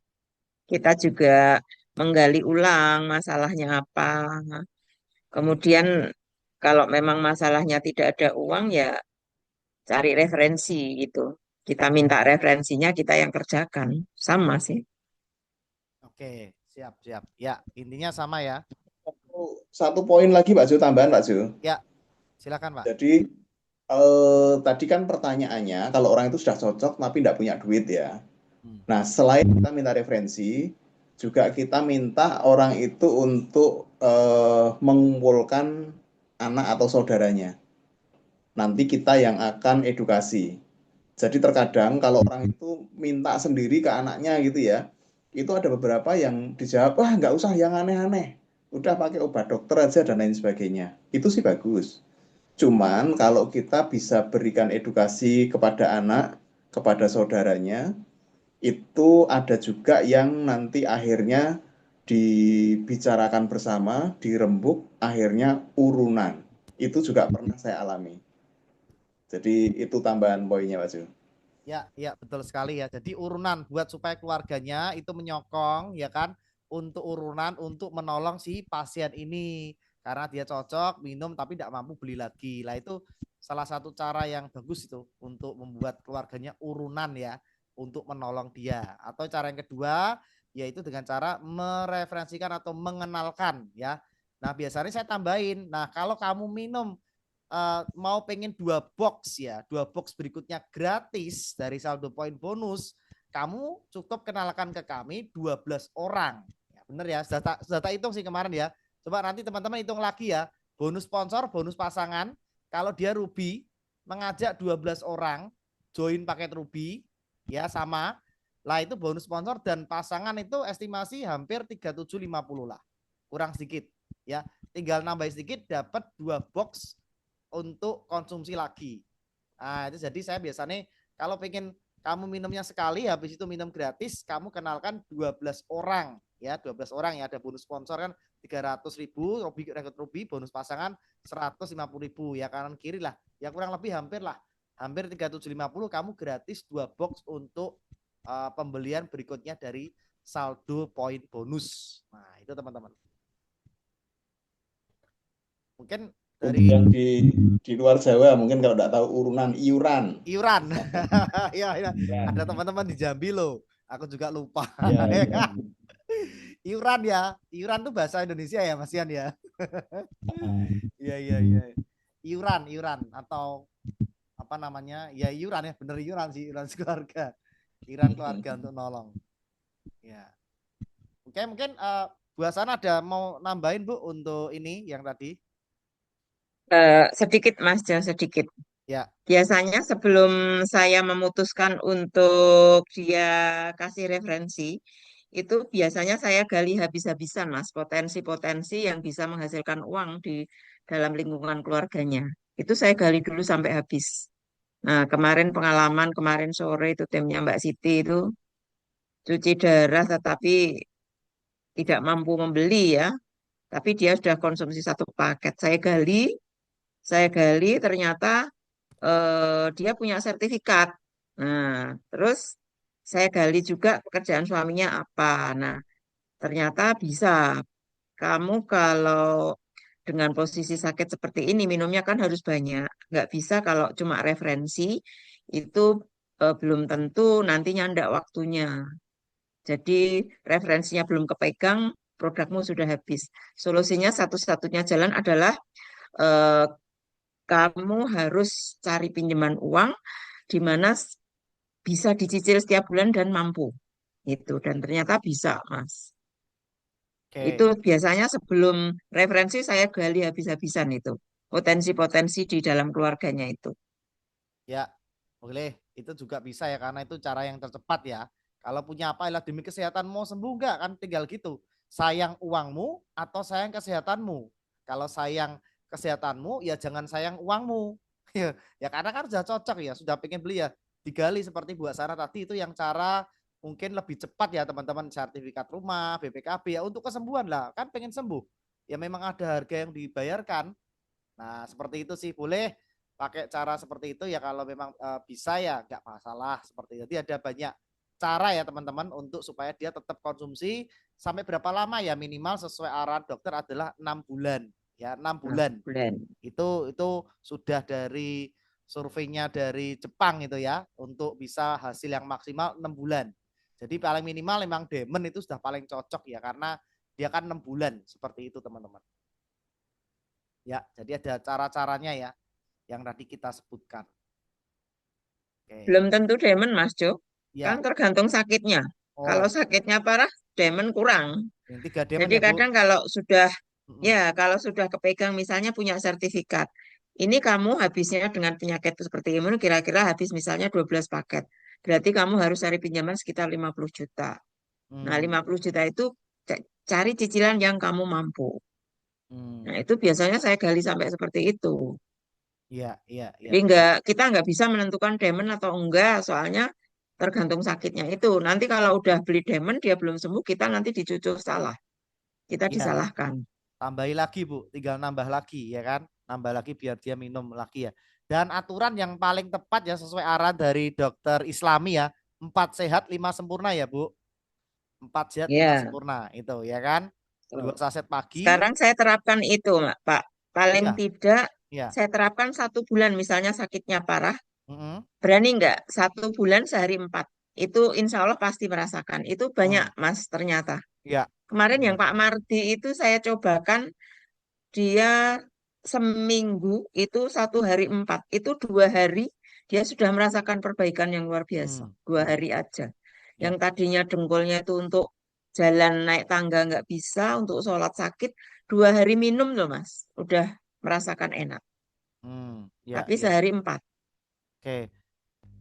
C: Kita juga menggali ulang masalahnya apa. Kemudian kalau memang masalahnya tidak ada uang ya cari referensi gitu. Kita minta referensinya, kita yang kerjakan. Sama sih.
A: Oke, siap, siap. Ya, intinya sama ya.
B: Satu poin lagi, Pak Zul, tambahan, Pak Zul.
A: Ya, silakan, Pak.
B: Jadi, tadi kan pertanyaannya, kalau orang itu sudah cocok tapi tidak punya duit ya. Nah, selain kita minta referensi, juga kita minta orang itu untuk mengumpulkan anak atau saudaranya. Nanti kita yang akan edukasi. Jadi terkadang kalau orang itu minta sendiri ke anaknya gitu ya, itu ada beberapa yang dijawab, wah nggak usah yang aneh-aneh. Udah pakai obat dokter aja dan lain sebagainya. Itu sih bagus. Cuman kalau kita bisa berikan edukasi kepada anak, kepada saudaranya, itu ada juga yang nanti akhirnya dibicarakan bersama, dirembuk, akhirnya urunan. Itu juga pernah saya alami. Jadi itu tambahan poinnya, Pak Ju.
A: Ya, ya betul sekali ya. Jadi urunan buat supaya keluarganya itu menyokong ya kan untuk urunan untuk menolong si pasien ini karena dia cocok minum tapi tidak mampu beli lagi. Lah itu salah satu cara yang bagus itu untuk membuat keluarganya urunan ya untuk menolong dia. Atau cara yang kedua yaitu dengan cara mereferensikan atau mengenalkan ya. Nah, biasanya saya tambahin. Nah, kalau kamu minum mau pengen 2 box ya, 2 box berikutnya gratis dari saldo poin bonus, kamu cukup kenalkan ke kami 12 orang. Ya, bener ya, sudah hitung sih kemarin ya. Coba nanti teman-teman hitung lagi ya, bonus sponsor, bonus pasangan. kalau dia Ruby mengajak 12 orang join paket Ruby ya sama lah itu bonus sponsor dan pasangan itu estimasi hampir 3750 lah. Kurang sedikit ya. Tinggal nambah sedikit dapat 2 box untuk konsumsi lagi. Nah, itu jadi saya biasanya kalau pengen kamu minumnya sekali habis itu minum gratis, kamu kenalkan 12 orang ya, 12 orang ya, ada bonus sponsor kan 300.000, rekrut Ruby, bonus pasangan 150.000 ya, kanan kiri lah. Ya kurang lebih hampir 3750 kamu gratis 2 box untuk pembelian berikutnya dari saldo poin bonus. Nah, itu teman-teman. Mungkin dari
B: yang di luar Jawa mungkin kalau tidak tahu urunan iuran.
A: ya, ada teman-teman di Jambi loh. Aku juga lupa.
B: Ya.
A: Iuran tuh bahasa Indonesia ya Mas Ian ya. Iya. Iuran atau apa namanya? Ya iuran ya, bener iuran sih, iuran keluarga. Iuran keluarga untuk nolong. Ya. Oke, mungkin Bu Hasan ada mau nambahin Bu untuk ini yang tadi?
C: Sedikit Mas Jo, sedikit.
A: Ya.
C: Biasanya sebelum saya memutuskan untuk dia kasih referensi, itu biasanya saya gali habis-habisan Mas, potensi-potensi yang bisa menghasilkan uang di dalam lingkungan keluarganya. Itu saya gali dulu sampai habis. Nah, kemarin sore itu timnya Mbak Siti itu cuci darah tetapi tidak mampu membeli ya, tapi dia sudah konsumsi satu paket. Saya gali ternyata dia punya sertifikat. Nah, terus saya gali juga pekerjaan suaminya apa. Nah, ternyata bisa. Kamu kalau dengan posisi sakit seperti ini minumnya kan harus banyak. Nggak bisa kalau cuma referensi itu belum tentu nantinya ndak waktunya. Jadi referensinya belum kepegang, produkmu sudah habis. Solusinya satu-satunya jalan adalah eh, kamu harus cari pinjaman uang di mana bisa dicicil setiap bulan dan mampu. Itu dan ternyata bisa, Mas. Itu
A: Oke.
C: biasanya sebelum referensi saya gali habis-habisan itu. Potensi-potensi di dalam keluarganya itu.
A: Ya, boleh. Itu juga bisa ya, karena itu cara yang tercepat ya. Kalau punya apa lah demi kesehatan mau sembuh enggak kan tinggal gitu. Sayang uangmu atau sayang kesehatanmu. Kalau sayang kesehatanmu ya jangan sayang uangmu. Ya karena kan sudah cocok ya, sudah pengen beli ya. Digali seperti Bu Sarah tadi itu yang cara mungkin lebih cepat ya teman-teman, sertifikat rumah, BPKB ya untuk kesembuhan lah. Kan pengen sembuh. Ya memang ada harga yang dibayarkan. Nah, seperti itu sih boleh pakai cara seperti itu ya kalau memang bisa ya nggak masalah seperti itu. Jadi ada banyak cara ya teman-teman untuk supaya dia tetap konsumsi sampai berapa lama ya, minimal sesuai arahan dokter adalah 6 bulan ya, 6 bulan.
C: Bulan.
A: Itu sudah dari surveinya dari Jepang itu ya, untuk bisa hasil yang maksimal 6 bulan. Jadi paling minimal memang Demon itu sudah paling cocok ya karena dia kan 6 bulan seperti itu teman-teman. Ya, jadi ada cara-caranya ya yang tadi kita sebutkan. Oke.
C: Belum tentu Demon, Mas Jo. Kan
A: Ya.
C: tergantung sakitnya. Kalau
A: Oh,
C: sakitnya parah, Demon kurang.
A: yang 3 demon
C: Jadi
A: ya, Bu?
C: kadang kalau sudah kepegang misalnya punya sertifikat, ini kamu habisnya dengan penyakit seperti imun kira-kira habis misalnya 12 paket. Berarti kamu harus cari pinjaman sekitar 50 juta. Nah,
A: Hmm.
C: 50 juta itu cari cicilan yang kamu mampu. Nah,
A: Hmm.
C: itu biasanya saya gali sampai seperti itu.
A: Iya,
C: Jadi
A: betul.
C: kita nggak bisa menentukan diamond atau enggak, soalnya tergantung sakitnya itu. Nanti kalau udah beli diamond dia belum sembuh, kita nanti dicucuk salah, kita
A: Iya,
C: disalahkan.
A: tambahi lagi, Bu. Tinggal nambah lagi ya kan? Nambah lagi biar dia minum lagi ya. Dan aturan yang paling tepat ya sesuai arahan dari dokter Islami ya, 4 sehat 5 sempurna ya, Bu. 4 sehat 5
C: Ya,
A: sempurna itu ya kan?
C: tuh.
A: 2 saset pagi.
C: Sekarang saya terapkan itu, Pak. Paling
A: Iya,
C: tidak
A: iya.
C: saya terapkan 1 bulan, misalnya sakitnya parah,
A: Mm-mm.
C: berani nggak? 1 bulan sehari 4. Itu insya Allah pasti merasakan. Itu banyak,
A: Mm.
C: Mas, ternyata.
A: Iya,
C: Kemarin yang
A: benar.
C: Pak Mardi itu saya cobakan, dia seminggu itu 1 hari 4. Itu 2 hari dia sudah merasakan perbaikan yang luar biasa.
A: Hmm.
C: 2 hari aja. Yang
A: Ya.
C: tadinya dengkulnya itu untuk jalan naik tangga nggak bisa, untuk sholat sakit. 2 hari minum loh Mas. Udah merasakan enak.
A: Ya,
C: Tapi
A: ya.
C: sehari 4.
A: Oke.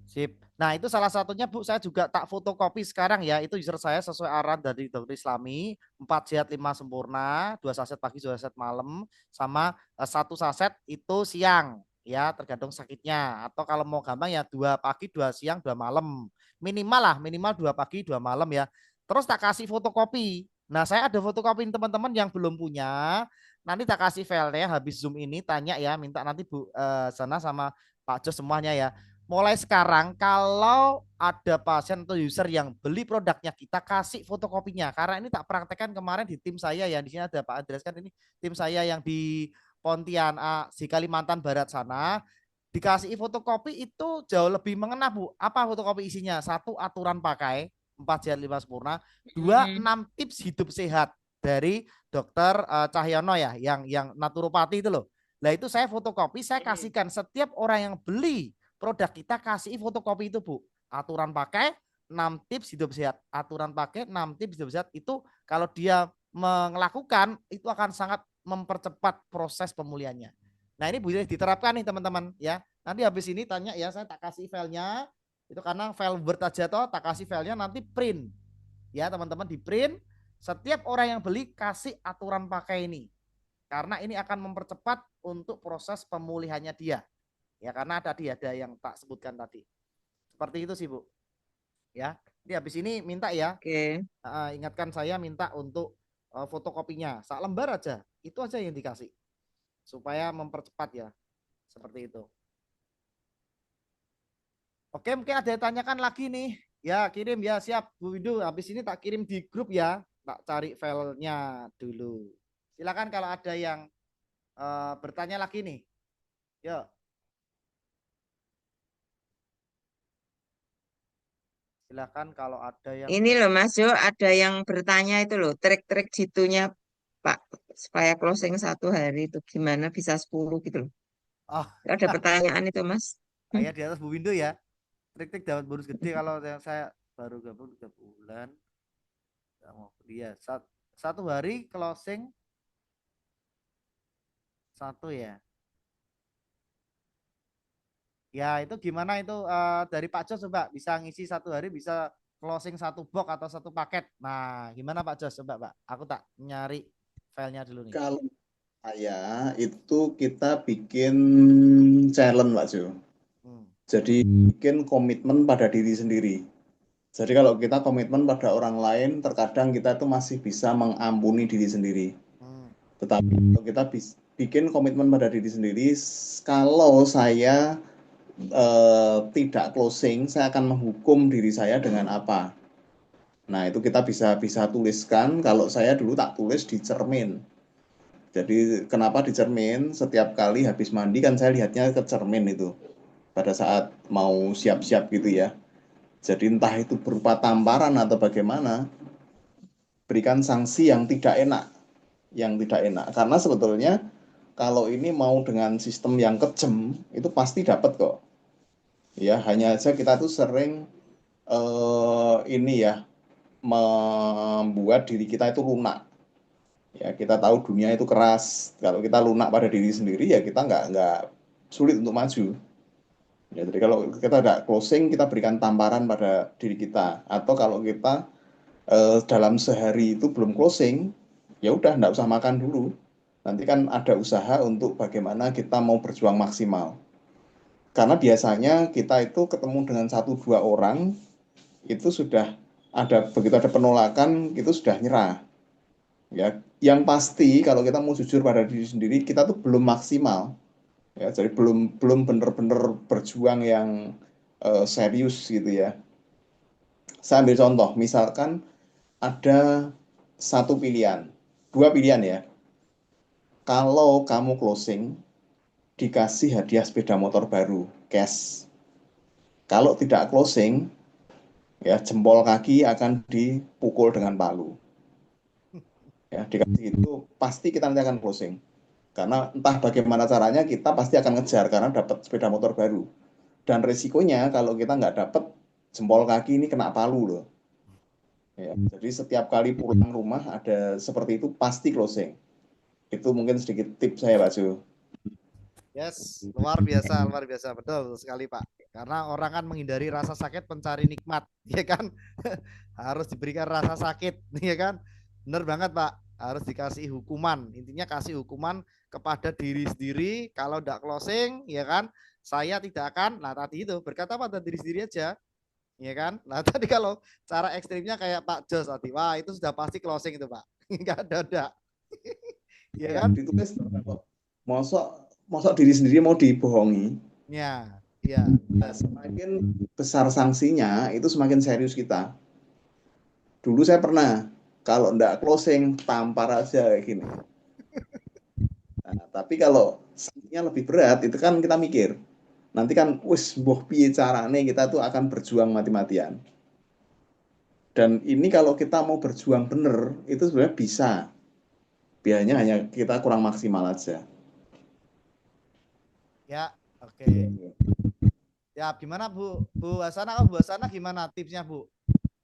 A: Sip. Nah, itu salah satunya Bu, saya juga tak fotokopi sekarang ya. Itu user saya sesuai arahan dari Dokter Islami, 4 sehat 5 sempurna, 2 saset pagi, 2 saset malam, sama 1 saset itu siang ya, tergantung sakitnya. Atau kalau mau gampang ya 2 pagi, 2 siang, 2 malam. Minimal lah, minimal 2 pagi, 2 malam ya. Terus tak kasih fotokopi. Nah, saya ada fotokopi teman-teman yang belum punya. Nanti tak kasih filenya habis Zoom ini, tanya ya, minta nanti Bu Sana sama Pak Jos semuanya ya. Mulai sekarang kalau ada pasien atau user yang beli produknya, kita kasih fotokopinya. Karena ini tak praktekkan kemarin di tim saya ya. Di sini ada Pak Andreas, kan ini tim saya yang di Pontianak di Kalimantan Barat sana. Dikasih fotokopi itu jauh lebih mengena Bu. Apa fotokopi isinya? 1, aturan pakai 4 sehat 5 sempurna. 2, 6 tips hidup sehat dari Dokter Cahyono ya, yang naturopati itu loh. Nah itu saya fotokopi, saya kasihkan setiap orang yang beli produk kita, kasih fotokopi itu Bu. Aturan pakai 6 tips hidup sehat. Aturan pakai 6 tips hidup sehat itu kalau dia melakukan itu akan sangat mempercepat proses pemulihannya. Nah ini boleh diterapkan nih teman-teman ya. Nanti habis ini tanya ya, saya tak kasih filenya. Itu karena file Word aja toh, tak kasih filenya nanti print. Ya teman-teman, di print. Setiap orang yang beli kasih aturan pakai ini. Karena ini akan mempercepat untuk proses pemulihannya dia. Ya karena ada yang tak sebutkan tadi. Seperti itu sih Bu. Ya. Jadi habis ini minta ya.
C: Oke.
A: Ingatkan saya minta untuk fotokopinya. Sak lembar aja. Itu aja yang dikasih. Supaya mempercepat ya. Seperti itu. Oke, mungkin ada yang tanyakan lagi nih. Ya, kirim ya, siap Bu Windu. Habis ini tak kirim di grup ya. Tak cari filenya dulu. Silakan kalau ada yang bertanya lagi nih. Yuk. Silakan kalau ada yang
C: Ini loh Mas Jo, ada yang bertanya itu loh, trik-trik jitunya Pak, supaya closing 1 hari itu gimana bisa 10 gitu loh.
A: oh,
C: Ada pertanyaan itu Mas.
A: ayah di atas Bu Windu ya. Trik-trik dapat bonus gede kalau yang saya baru gabung 3 bulan. Mau dia 1 hari closing 1 ya. Ya itu gimana itu dari Pak Jos coba bisa ngisi 1 hari bisa closing 1 box atau 1 paket. Nah gimana Pak Jos coba Pak? Aku tak nyari filenya dulu nih.
B: Kalau saya itu kita bikin challenge Pak Jo.
A: Hmm.
B: Jadi bikin komitmen pada diri sendiri. Jadi kalau kita komitmen pada orang lain, terkadang kita itu masih bisa mengampuni diri sendiri.
A: Hmm.
B: Tetapi kalau kita bikin komitmen pada diri sendiri, kalau saya tidak closing, saya akan menghukum diri saya dengan apa? Nah itu kita bisa tuliskan. Kalau saya dulu tak tulis di cermin. Jadi kenapa di cermin? Setiap kali habis mandi kan saya lihatnya ke cermin itu pada saat mau siap-siap gitu ya. Jadi entah itu berupa tamparan atau bagaimana, berikan sanksi yang tidak enak, karena sebetulnya kalau ini mau dengan sistem yang kejam itu pasti dapat kok. Ya hanya saja kita tuh sering ini ya membuat diri kita itu lunak. Ya kita tahu dunia itu keras. Kalau kita lunak pada diri sendiri ya kita nggak sulit untuk maju. Ya, jadi kalau kita ada closing, kita berikan tamparan pada diri kita. Atau kalau kita dalam sehari itu belum closing, ya udah nggak usah makan dulu. Nanti kan ada usaha untuk bagaimana kita mau berjuang maksimal. Karena biasanya kita itu ketemu dengan 1-2 orang, itu sudah ada begitu ada penolakan, itu sudah nyerah. Ya, yang pasti kalau kita mau jujur pada diri sendiri, kita tuh belum maksimal. Ya, jadi belum belum benar-benar berjuang yang serius gitu ya. Saya ambil contoh, misalkan ada 1 pilihan, 2 pilihan ya. Kalau kamu closing, dikasih hadiah sepeda motor baru, cash. Kalau tidak closing, ya jempol kaki akan dipukul dengan palu. Ya, dikasih itu pasti kita nanti akan closing. Karena entah bagaimana caranya kita pasti akan ngejar karena dapat sepeda motor baru. Dan resikonya kalau kita nggak dapat jempol kaki ini kena palu loh. Ya, jadi setiap kali pulang rumah ada seperti itu pasti closing. Itu mungkin sedikit tips saya Pak Jo.
A: Yes, luar biasa, betul sekali Pak. Karena orang kan menghindari rasa sakit, pencari nikmat, ya kan? Harus diberikan rasa sakit, ya kan? Bener banget Pak. Harus dikasih hukuman. Intinya kasih hukuman kepada diri sendiri. Kalau tidak closing, ya kan? Saya tidak akan. Nah tadi itu berkata pada diri sendiri aja, ya kan? Nah tadi kalau cara ekstrimnya kayak Pak Jos tadi, wah itu sudah pasti closing itu Pak. Enggak ada, ya
B: Ya,
A: kan?
B: ditulis kok. Mosok mosok diri sendiri mau dibohongi.
A: Ya, ya,
B: Nah, semakin besar sanksinya, itu semakin serius kita. Dulu saya pernah, kalau ndak closing, tampar aja kayak gini. Nah, tapi kalau sanksinya lebih berat, itu kan kita mikir. Nanti kan, wis, boh piye carane kita tuh akan berjuang mati-matian. Dan ini kalau kita mau berjuang bener, itu sebenarnya bisa. Biayanya hanya kita kurang maksimal aja.
A: ya, oke. Ya, gimana Bu? Bu Hasana gimana tipsnya Bu?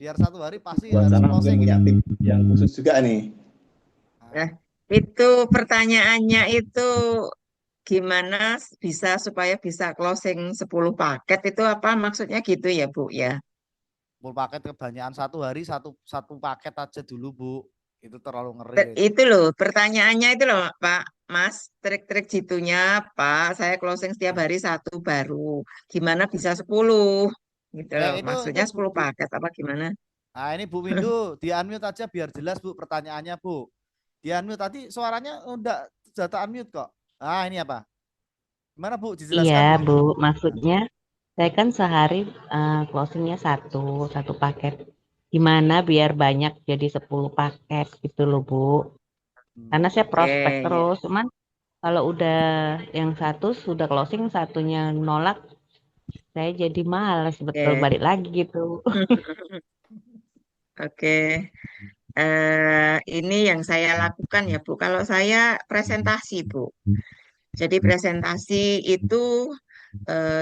A: Biar satu hari pasti
B: Buat
A: harus
B: sana mungkin
A: closing
B: punya
A: gitu.
B: tip yang khusus juga nih.
C: Nah,
A: Nah,
C: itu pertanyaannya itu gimana bisa supaya bisa closing 10 paket itu apa maksudnya gitu ya Bu ya?
A: full paket kebanyakan satu hari satu paket aja dulu Bu. Itu terlalu ngeri itu.
C: Itu loh pertanyaannya itu loh Pak Mas, trik-trik jitunya Pak, saya closing setiap hari satu baru. Gimana bisa 10? Gitu
A: Ya
C: loh.
A: itu
C: Maksudnya 10 paket apa gimana?
A: Nah, ini Bu Windu di unmute aja biar jelas Bu pertanyaannya Bu. Di unmute tadi suaranya udah data unmute kok. Ah, ini apa? Gimana Bu?
D: Iya,
A: Dijelaskan Bu.
D: Bu. Maksudnya saya kan sehari closingnya satu paket. Gimana biar banyak jadi 10 paket gitu loh, Bu. Karena saya
C: Oke,
D: prospek
C: ya.
D: terus. Cuman kalau udah yang satu sudah closing, satunya nolak, saya jadi males betul
C: Oke.
D: balik lagi gitu.
C: Oke. Ini yang saya lakukan ya Bu. Kalau saya presentasi Bu. Jadi presentasi itu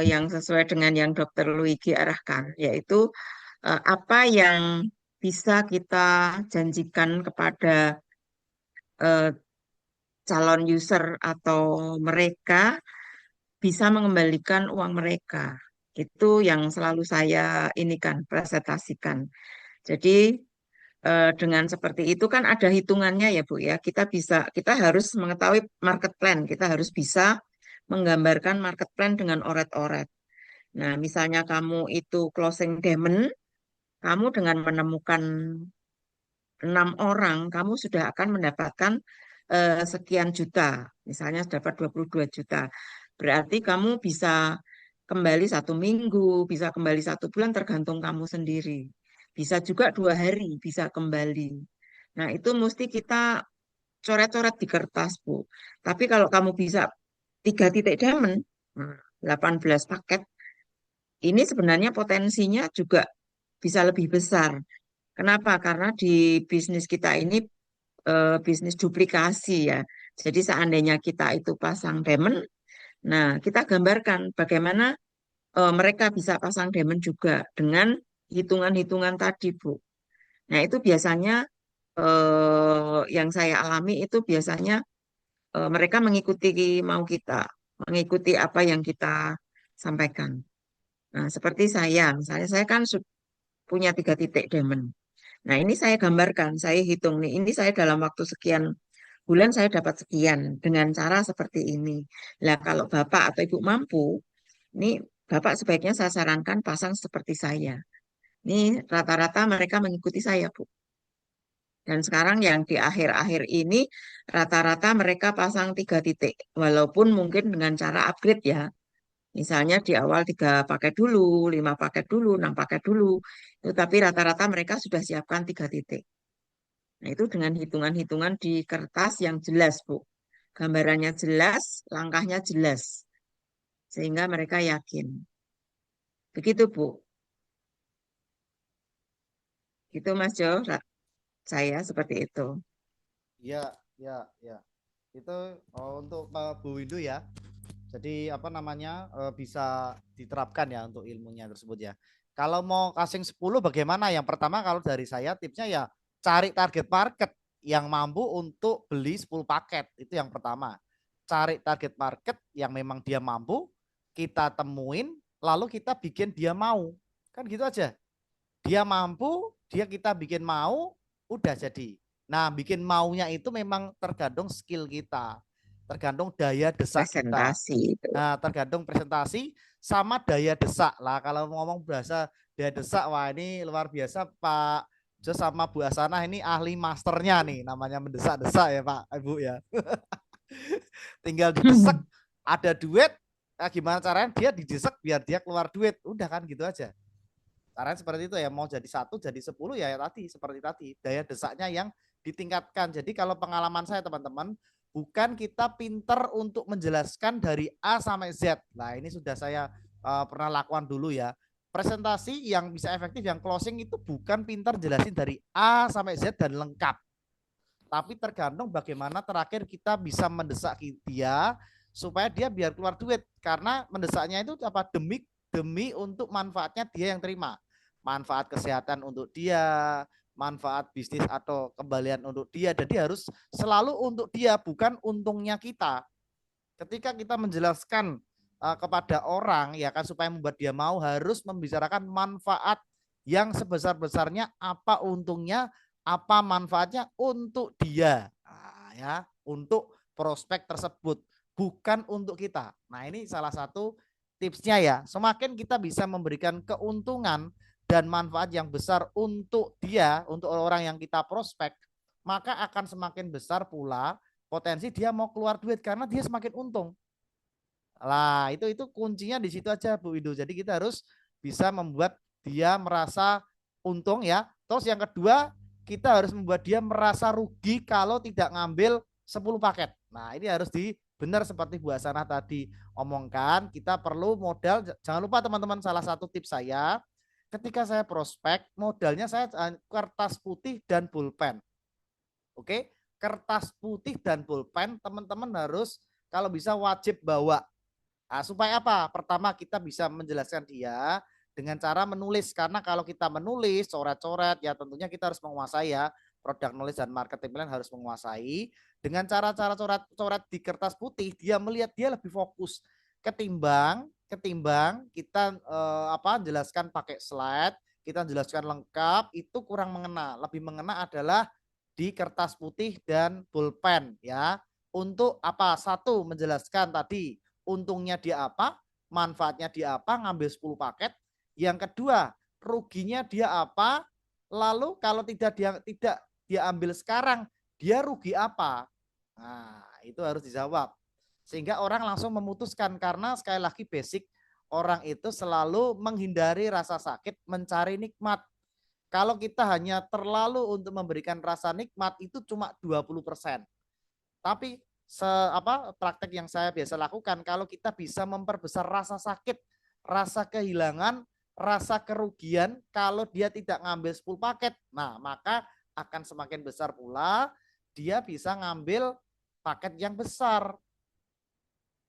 C: yang sesuai dengan yang Dokter Luigi arahkan, yaitu apa yang bisa kita janjikan kepada eh, calon user atau mereka bisa mengembalikan uang mereka. Itu yang selalu saya inikan, presentasikan. Jadi dengan seperti itu kan ada hitungannya ya Bu ya. Kita harus mengetahui market plan. Kita harus bisa menggambarkan market plan dengan oret-oret. Nah, misalnya kamu itu closing diamond, kamu dengan menemukan 6 orang, kamu sudah akan mendapatkan sekian juta. Misalnya dapat 22 juta. Berarti kamu bisa kembali 1 minggu, bisa kembali 1 bulan, tergantung kamu sendiri. Bisa juga 2 hari, bisa kembali. Nah, itu mesti kita coret-coret di kertas, Bu. Tapi kalau kamu bisa 3 titik diamond, 18 paket, ini sebenarnya potensinya juga bisa lebih besar. Kenapa? Karena di bisnis kita ini bisnis duplikasi ya. Jadi seandainya kita itu pasang diamond, nah kita gambarkan bagaimana mereka bisa pasang diamond juga dengan hitungan-hitungan tadi, Bu. Nah itu biasanya yang saya alami itu biasanya mereka mengikuti mau kita, mengikuti apa yang kita sampaikan. Nah seperti saya, misalnya saya kan punya 3 titik diamond. Nah, ini saya gambarkan, saya hitung nih, ini saya dalam waktu sekian bulan saya dapat sekian dengan cara seperti ini. Lah, kalau Bapak atau Ibu mampu, ini Bapak sebaiknya saya sarankan pasang seperti saya. Ini rata-rata mereka mengikuti saya, Bu. Dan sekarang yang di akhir-akhir ini, rata-rata mereka pasang 3 titik. Walaupun mungkin dengan cara upgrade ya. Misalnya di awal 3 paket dulu, 5 paket dulu, 6 paket dulu. Itu, tapi rata-rata mereka sudah siapkan 3 titik. Nah, itu dengan hitungan-hitungan di kertas yang jelas, Bu. Gambarannya jelas, langkahnya jelas. Sehingga mereka yakin. Begitu, Bu. Itu, Mas Jo. Saya seperti itu.
A: Ya, ya, ya. Itu untuk Bu Windu ya. Jadi apa namanya bisa diterapkan ya untuk ilmunya tersebut ya. Kalau mau casing 10 bagaimana? Yang pertama kalau dari saya tipsnya ya cari target market yang mampu untuk beli 10 paket. Itu yang pertama. cari target market yang memang dia mampu, kita temuin, lalu kita bikin dia mau. Kan gitu aja. Dia mampu, kita bikin mau, udah jadi. Nah, bikin maunya itu memang tergantung skill kita, tergantung daya desak kita.
C: Presentasi itu.
A: Nah, tergantung presentasi sama daya desak lah. Kalau ngomong bahasa daya desak, wah ini luar biasa Pak Jo sama Bu Hasanah ini ahli masternya nih, namanya mendesak-desak ya Pak Ibu ya. Tinggal didesak, ada duit, nah gimana caranya dia didesak biar dia keluar duit, udah kan gitu aja. Caranya seperti itu ya, mau jadi 1 jadi 10 ya tadi seperti tadi, daya desaknya yang ditingkatkan. Jadi kalau pengalaman saya teman-teman, bukan kita pinter untuk menjelaskan dari A sampai Z. Nah, ini sudah saya pernah lakukan dulu ya. Presentasi yang bisa efektif, yang closing itu bukan pinter jelasin dari A sampai Z dan lengkap. Tapi tergantung bagaimana terakhir kita bisa mendesak dia supaya dia biar keluar duit. Karena mendesaknya itu apa? Demi untuk manfaatnya dia yang terima. Manfaat kesehatan untuk dia, manfaat bisnis atau kembalian untuk dia. Jadi harus selalu untuk dia, bukan untungnya kita. Ketika kita menjelaskan kepada orang ya kan supaya membuat dia mau, harus membicarakan manfaat yang sebesar-besarnya, apa untungnya, apa manfaatnya untuk dia. Nah, ya, untuk prospek tersebut, bukan untuk kita. Nah, ini salah satu tipsnya ya. Semakin kita bisa memberikan keuntungan dan manfaat yang besar untuk dia, untuk orang yang kita prospek, maka akan semakin besar pula potensi dia mau keluar duit karena dia semakin untung. Lah, itu kuncinya di situ aja Bu Widu. Jadi kita harus bisa membuat dia merasa untung ya. Terus yang kedua, kita harus membuat dia merasa rugi kalau tidak ngambil 10 paket. Nah, ini harus benar seperti Bu Hasanah tadi omongkan, kita perlu modal. Jangan lupa teman-teman, salah satu tips saya, ketika saya prospek, modalnya saya kertas putih dan pulpen. Oke, kertas putih dan pulpen teman-teman harus kalau bisa wajib bawa. Nah, supaya apa? Pertama, kita bisa menjelaskan dia dengan cara menulis. Karena kalau kita menulis, coret-coret, ya tentunya kita harus menguasai ya. Product knowledge dan marketing plan harus menguasai. Dengan cara-cara coret di kertas putih, dia melihat dia lebih fokus. Ketimbang kita jelaskan pakai slide, kita jelaskan lengkap, itu kurang mengena. Lebih mengena adalah di kertas putih dan pulpen ya. Untuk apa? Satu, menjelaskan tadi untungnya dia apa, manfaatnya dia apa, ngambil 10 paket. Yang kedua, ruginya dia apa, lalu kalau tidak dia ambil sekarang, dia rugi apa. Nah, itu harus dijawab. Sehingga orang langsung memutuskan, karena sekali lagi basic, orang itu selalu menghindari rasa sakit, mencari nikmat. Kalau kita hanya terlalu untuk memberikan rasa nikmat, itu cuma 20%. Tapi praktek yang saya biasa lakukan, kalau kita bisa memperbesar rasa sakit, rasa kehilangan, rasa kerugian kalau dia tidak ngambil 10 paket, nah maka akan semakin besar pula dia bisa ngambil paket yang besar.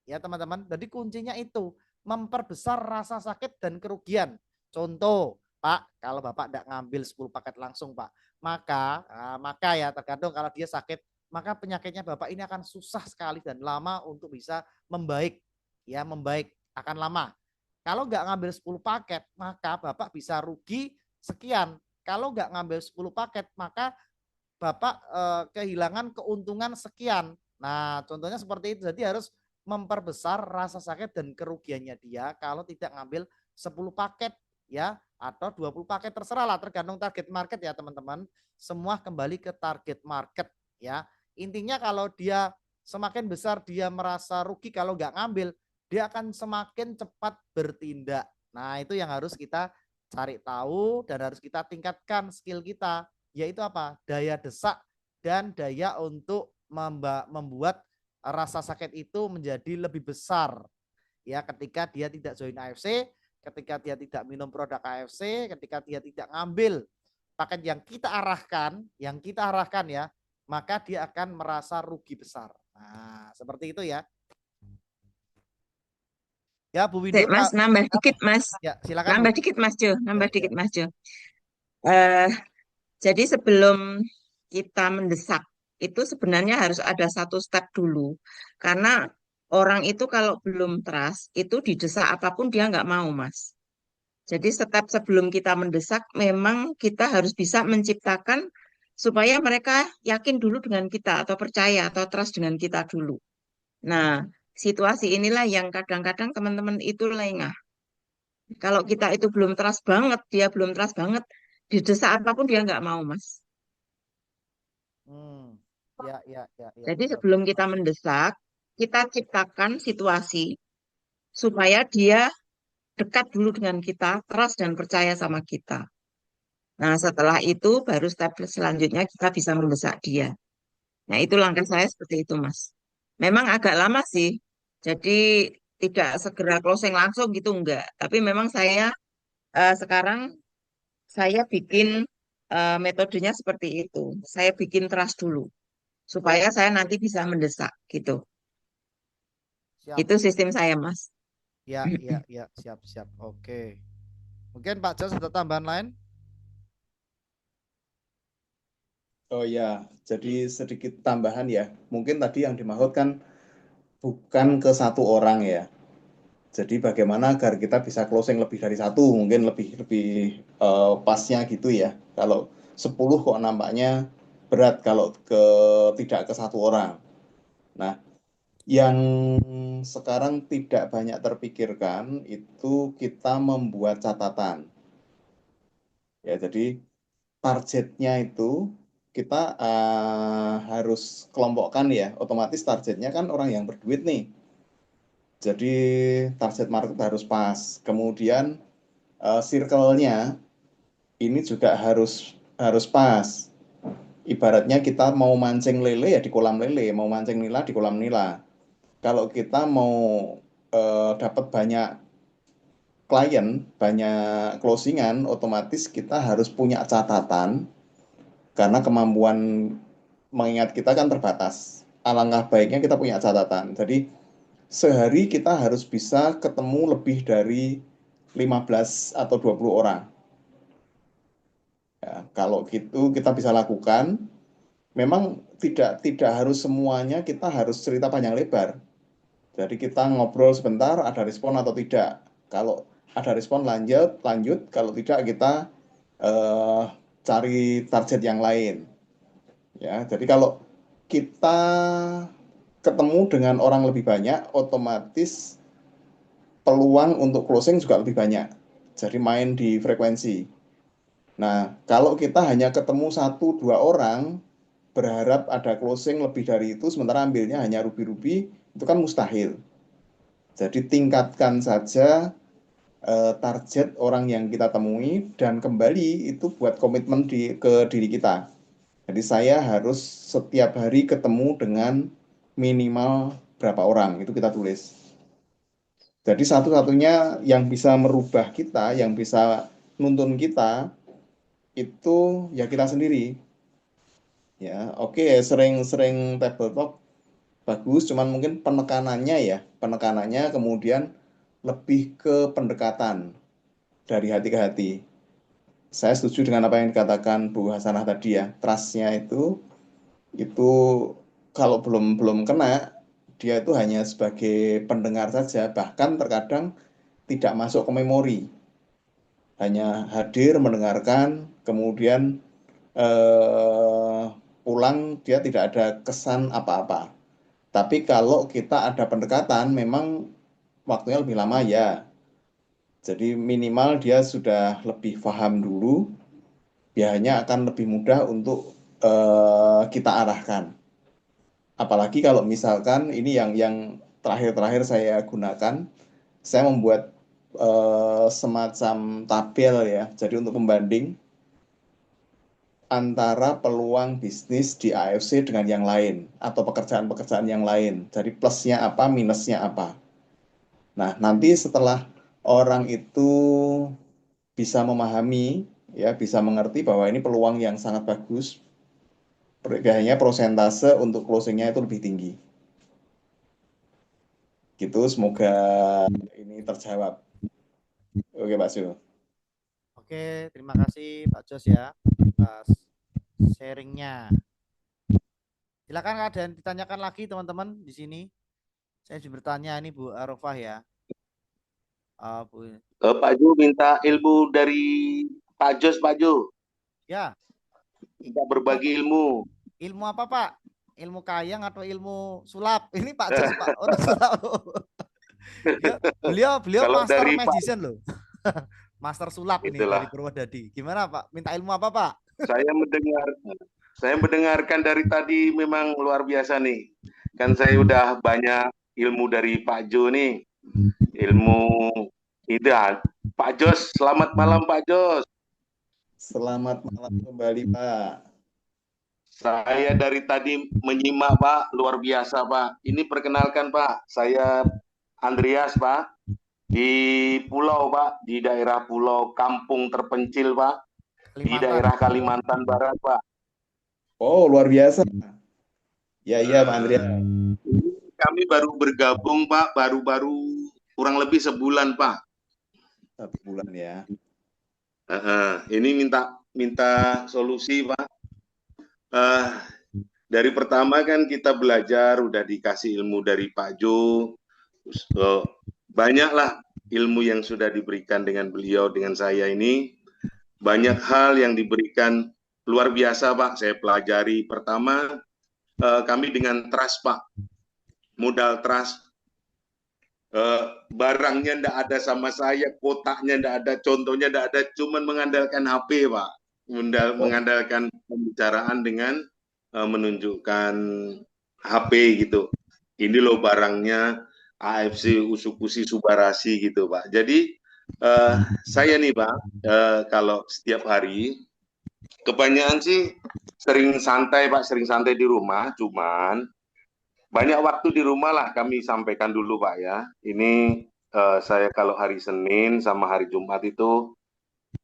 A: Ya teman-teman, jadi kuncinya itu memperbesar rasa sakit dan kerugian. Contoh, Pak, kalau Bapak tidak ngambil 10 paket langsung Pak, maka ya tergantung, kalau dia sakit, maka penyakitnya Bapak ini akan susah sekali dan lama untuk bisa membaik. Ya, membaik akan lama. Kalau nggak ngambil 10 paket, maka Bapak bisa rugi sekian. Kalau nggak ngambil 10 paket, maka Bapak kehilangan keuntungan sekian. Nah, contohnya seperti itu. Jadi harus memperbesar rasa sakit dan kerugiannya dia kalau tidak ngambil 10 paket ya, atau 20 paket, terserah lah, tergantung target market ya teman-teman. Semua kembali ke target market ya. Intinya kalau dia semakin besar dia merasa rugi kalau nggak ngambil, dia akan semakin cepat bertindak. Nah, itu yang harus kita cari tahu dan harus kita tingkatkan skill kita, yaitu apa? Daya desak dan daya untuk membuat rasa sakit itu menjadi lebih besar. Ya, ketika dia tidak join AFC, ketika dia tidak minum produk AFC, ketika dia tidak ngambil paket yang kita arahkan ya, maka dia akan merasa rugi besar. Nah, seperti itu ya. Ya, Bu Windu.
C: Mas, nambah dikit, Mas.
A: Ya, silakan.
C: Nambah dikit, Mas Jo. Nambah dikit, Mas Jo. Jadi sebelum kita mendesak itu sebenarnya harus ada satu step dulu. Karena orang itu kalau belum trust, itu didesak apapun dia nggak mau, Mas. Jadi step sebelum kita mendesak, memang kita harus bisa menciptakan supaya mereka yakin dulu dengan kita, atau percaya, atau trust dengan kita dulu. Nah, situasi inilah yang kadang-kadang teman-teman itu lengah. Kalau kita itu belum trust banget, dia belum trust banget, didesak apapun dia nggak mau, Mas.
A: Hmm. Ya,
C: Jadi
A: betul,
C: sebelum kita
A: betul.
C: mendesak, kita ciptakan situasi supaya dia dekat dulu dengan kita, trust dan percaya sama kita. Nah, setelah itu baru step selanjutnya kita bisa mendesak dia. Nah, itu langkah saya seperti itu, Mas. Memang agak lama sih. Jadi tidak segera closing langsung gitu enggak. Tapi memang saya sekarang saya bikin metodenya seperti itu. Saya bikin trust dulu supaya saya nanti bisa mendesak gitu.
A: Siap.
C: Itu sistem saya, Mas.
A: Ya, siap. Oke. Mungkin Pak Jos ada tambahan lain?
B: Oh ya, jadi sedikit tambahan ya. Mungkin tadi yang dimaksud kan bukan ke satu orang ya. Jadi bagaimana agar kita bisa closing lebih dari satu, mungkin lebih lebih pasnya gitu ya. Kalau 10 kok nampaknya berat kalau tidak ke satu orang. Nah, yang sekarang tidak banyak terpikirkan itu kita membuat catatan. Ya, jadi targetnya itu kita harus kelompokkan ya. Otomatis targetnya kan orang yang berduit nih. Jadi target market harus pas. Kemudian circle-nya ini juga harus harus pas. Ibaratnya kita mau mancing lele ya di kolam lele, mau mancing nila di kolam nila. Kalau kita mau dapat banyak klien, banyak closingan, otomatis kita harus punya catatan karena kemampuan mengingat kita kan terbatas. Alangkah baiknya kita punya catatan. Jadi sehari kita harus bisa ketemu lebih dari 15 atau 20 orang. Ya, kalau gitu kita bisa lakukan, memang tidak harus semuanya kita harus cerita panjang lebar. Jadi kita ngobrol sebentar, ada respon atau tidak. Kalau ada respon lanjut, lanjut. Kalau tidak kita eh, cari target yang lain. Ya, jadi kalau kita ketemu dengan orang lebih banyak, otomatis peluang untuk closing juga lebih banyak. Jadi main di frekuensi. Nah, kalau kita hanya ketemu satu dua orang, berharap ada closing lebih dari itu, sementara ambilnya hanya rubi-rubi, itu kan mustahil. Jadi tingkatkan saja target orang yang kita temui dan kembali itu buat komitmen ke diri kita. Jadi saya harus setiap hari ketemu dengan minimal berapa orang, itu kita tulis. Jadi satu-satunya yang bisa merubah kita, yang bisa nuntun kita, itu ya kita sendiri. Ya, oke, sering-sering tabletop bagus, cuman mungkin penekanannya kemudian lebih ke pendekatan dari hati ke hati. Saya setuju dengan apa yang dikatakan Bu Hasanah tadi ya, trust-nya itu kalau belum belum kena, dia itu hanya sebagai pendengar saja, bahkan terkadang tidak masuk ke memori, hanya hadir mendengarkan, kemudian eh, pulang dia tidak ada kesan apa-apa. Tapi kalau kita ada pendekatan, memang waktunya lebih lama ya. Jadi minimal dia sudah lebih paham dulu, biasanya akan lebih mudah untuk kita arahkan. Apalagi kalau misalkan ini yang terakhir-terakhir saya gunakan, saya membuat semacam tabel ya. Jadi untuk pembanding antara peluang bisnis di AFC dengan yang lain atau pekerjaan-pekerjaan yang lain. Jadi plusnya apa, minusnya apa. Nah, nanti setelah orang itu bisa memahami, ya bisa mengerti bahwa ini peluang yang sangat bagus, biasanya prosentase untuk closingnya itu lebih tinggi. Gitu, semoga ini terjawab. Oke, Pak Sul.
A: Oke, terima kasih Pak Jos ya atas sharingnya. Silakan ada yang ditanyakan lagi teman-teman di sini. Saya bertanya ini Bu Arofah ya. Bu,
E: Pak Jo minta ilmu dari Pak Jos, Pak Jo.
A: ya,
E: Minta
A: ilmu apa?
E: berbagi ilmu.
A: Ilmu apa Pak? Ilmu kayang atau ilmu sulap? Ini Pak Jos Pak. Oh, sulap. Beliau
E: Kalau
A: master
E: dari Pak,
A: magician loh. Master sulap ini dari
E: itulah.
A: Purwodadi. Gimana Pak? Minta ilmu apa Pak?
E: Saya mendengarkan dari tadi memang luar biasa nih. Kan saya udah banyak ilmu dari Pak Jo nih. Ilmu itu. Pak Jos, selamat malam Pak Jos.
B: Selamat malam kembali, Pak.
E: Saya dari tadi menyimak Pak, luar biasa Pak. Ini perkenalkan Pak, saya Andreas Pak, di pulau Pak, di daerah pulau kampung terpencil Pak, di daerah Kalimantan Barat Pak.
B: Oh, luar biasa. Ya, iya Pak Andrea.
E: Kami baru bergabung Pak, baru-baru kurang lebih sebulan Pak.
B: 1 bulan ya.
E: Ini minta solusi Pak. Dari pertama kan kita belajar, udah dikasih ilmu dari Pak Jo, banyaklah ilmu yang sudah diberikan dengan beliau, dengan saya ini, banyak hal yang diberikan luar biasa Pak, saya pelajari. Pertama, kami dengan trust Pak, modal trust, barangnya ndak ada sama saya, kotaknya ndak ada, contohnya ndak ada, cuman mengandalkan HP Pak, mengandalkan pembicaraan dengan menunjukkan HP gitu. Ini loh barangnya AFC Usukusi Subarasi gitu Pak. Jadi saya nih Pak, kalau setiap hari kebanyakan sih sering santai Pak, sering santai di rumah, cuman banyak waktu di rumah lah kami sampaikan dulu Pak ya. Ini saya kalau hari Senin sama hari Jumat itu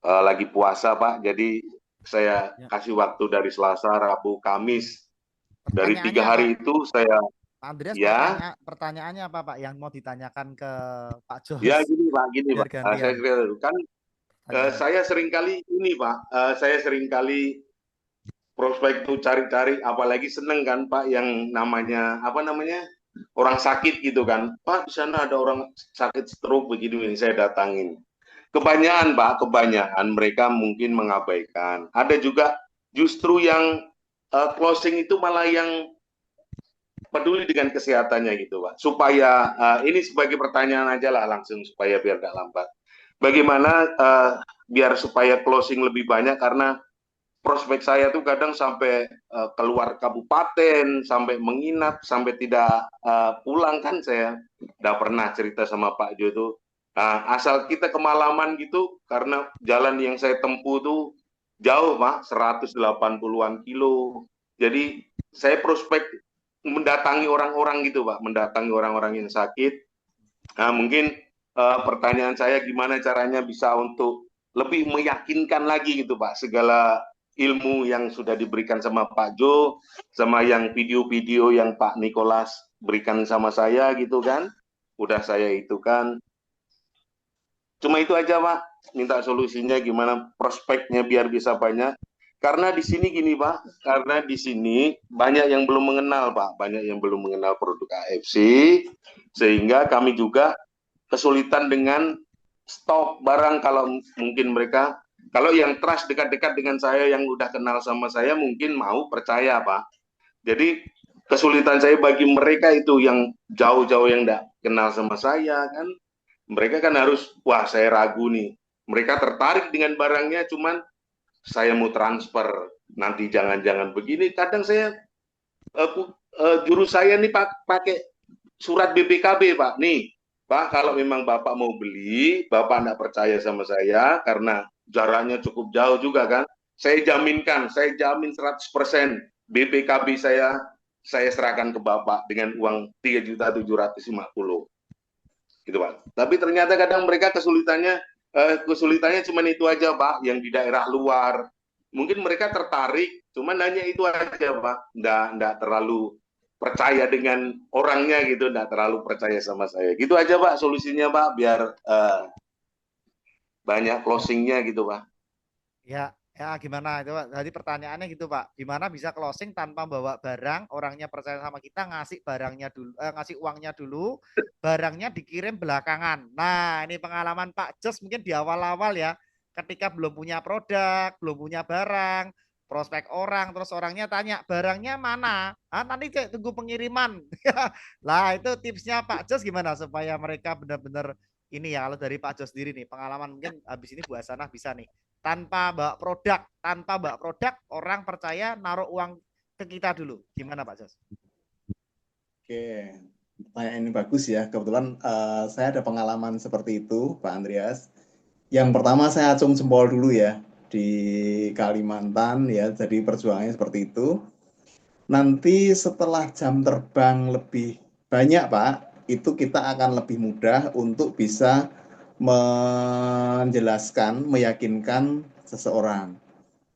E: lagi puasa Pak, jadi saya kasih waktu dari Selasa, Rabu, Kamis. Dari 3 hari
A: Pak,
E: itu saya
A: Pak Andreas
E: ya.
A: Pertanyaannya apa Pak yang mau ditanyakan ke Pak Jos?
E: Ya gini Pak, saya seringkali ini Pak, saya seringkali prospek tuh cari-cari, apalagi seneng kan Pak yang namanya orang sakit gitu kan, Pak di sana ada orang sakit stroke begini, ini saya datangin. Kebanyakan Pak, mereka mungkin mengabaikan. Ada juga justru yang closing itu malah yang peduli dengan kesehatannya gitu Pak. Supaya ini sebagai pertanyaan aja lah langsung supaya biar gak lambat. Bagaimana biar supaya closing lebih banyak, karena prospek saya tuh kadang sampai keluar kabupaten, sampai menginap, sampai tidak pulang kan. Saya udah pernah cerita sama Pak Jo tuh, asal kita kemalaman gitu, karena jalan yang saya tempuh tuh jauh Pak, 180-an kilo. Jadi saya prospek mendatangi orang-orang gitu Pak, mendatangi orang-orang yang sakit. Nah, mungkin pertanyaan saya gimana caranya bisa untuk lebih meyakinkan lagi gitu Pak, segala ilmu yang sudah diberikan sama Pak Jo, sama yang video-video yang Pak Nicholas berikan sama saya gitu kan, udah saya itu kan. Cuma itu aja Pak, minta solusinya gimana prospeknya biar bisa banyak. Karena di sini gini Pak, karena di sini banyak yang belum mengenal Pak, banyak yang belum mengenal produk AFC, sehingga kami juga kesulitan dengan stok barang. Kalau mungkin mereka, kalau yang trust dekat-dekat dengan saya, yang udah kenal sama saya, mungkin mau percaya Pak. Jadi kesulitan saya bagi mereka itu yang jauh-jauh yang enggak kenal sama saya kan, mereka kan harus, wah saya ragu nih, mereka tertarik dengan barangnya, cuman saya mau transfer, nanti jangan-jangan begini. Kadang saya jurus saya nih pakai surat BPKB Pak, nih Pak, kalau memang Bapak mau beli, Bapak enggak percaya sama saya karena jaraknya cukup jauh juga kan, saya jaminkan, saya jamin 100% BPKB saya serahkan ke Bapak dengan uang 3.750.000 gitu Pak. Tapi ternyata kadang mereka kesulitannya cuma itu aja Pak, yang di daerah luar. Mungkin mereka tertarik, cuman hanya itu aja Pak, enggak terlalu percaya dengan orangnya gitu, enggak terlalu percaya sama saya. Gitu aja Pak solusinya Pak, biar banyak closingnya gitu Pak.
A: Ya, Ya gimana itu Pak? Jadi pertanyaannya gitu Pak, gimana bisa closing tanpa bawa barang, orangnya percaya sama kita, ngasih barangnya dulu, ngasih uangnya dulu, barangnya dikirim belakangan. Nah ini pengalaman Pak Jos mungkin di awal-awal ya, ketika belum punya produk, belum punya barang, prospek orang, terus orangnya tanya barangnya mana? Ah, nanti cek tunggu pengiriman. Lah itu tipsnya Pak Jos gimana supaya mereka benar-benar ini ya, kalau dari Pak Jos sendiri nih, pengalaman mungkin habis ini Bu Hasanah bisa nih tanpa bawa produk orang percaya naruh uang ke kita dulu. Gimana Pak Jos?
B: Oke, pertanyaan ini bagus ya. Kebetulan saya ada pengalaman seperti itu, Pak Andreas. Yang pertama saya acung jempol dulu ya di Kalimantan ya. Jadi perjuangannya seperti itu. Nanti setelah jam terbang lebih banyak, Pak, itu kita akan lebih mudah untuk bisa menjelaskan, meyakinkan seseorang.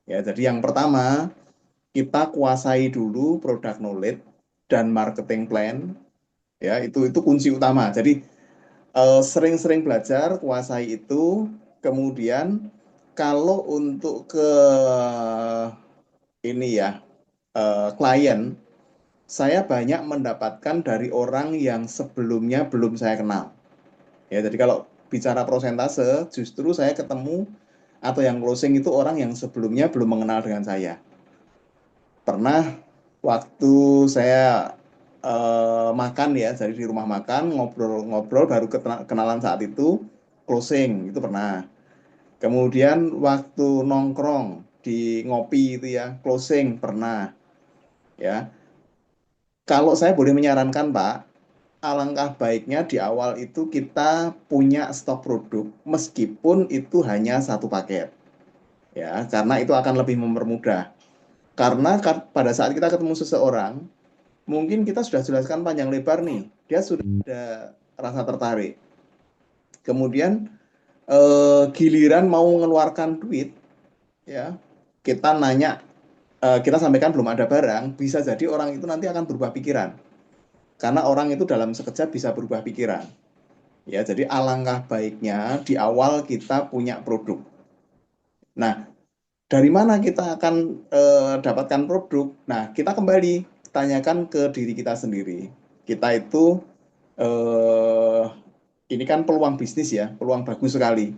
B: Ya, jadi yang pertama kita kuasai dulu product knowledge dan marketing plan. Ya, itu kunci utama. Jadi sering-sering belajar, kuasai itu. Kemudian kalau untuk ke ini ya klien, saya banyak mendapatkan dari orang yang sebelumnya belum saya kenal. Ya, jadi kalau bicara prosentase, justru saya ketemu atau yang closing itu orang yang sebelumnya belum mengenal dengan saya. Pernah waktu saya makan ya, jadi di rumah makan, ngobrol-ngobrol, baru kenalan saat itu, closing, itu pernah. Kemudian waktu nongkrong di ngopi itu ya, closing, pernah. Ya, kalau saya boleh menyarankan Pak, alangkah baiknya di awal itu kita punya stok produk meskipun itu hanya satu paket ya, karena itu akan lebih mempermudah. Karena pada saat kita ketemu seseorang, mungkin kita sudah jelaskan panjang lebar nih, dia sudah ada rasa tertarik. Kemudian giliran mau mengeluarkan duit ya, kita nanya, kita sampaikan belum ada barang, bisa jadi orang itu nanti akan berubah pikiran. Karena orang itu dalam sekejap bisa berubah pikiran. Ya, jadi alangkah baiknya di awal kita punya produk. Nah, dari mana kita akan dapatkan produk? Nah, kita kembali tanyakan ke diri kita sendiri. Kita itu eh, ini kan peluang bisnis ya, peluang bagus sekali.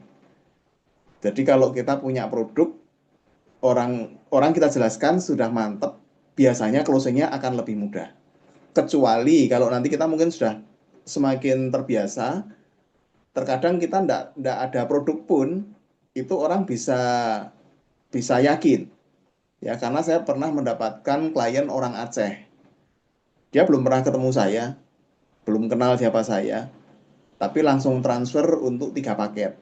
B: Jadi kalau kita punya produk, orang orang kita jelaskan sudah mantep, biasanya closingnya akan lebih mudah. Kecuali kalau nanti kita mungkin sudah semakin terbiasa, terkadang kita ndak ada produk pun, itu orang bisa bisa yakin. Ya, karena saya pernah mendapatkan klien orang Aceh. Dia belum pernah ketemu saya, belum kenal siapa saya, tapi langsung transfer untuk 3 paket.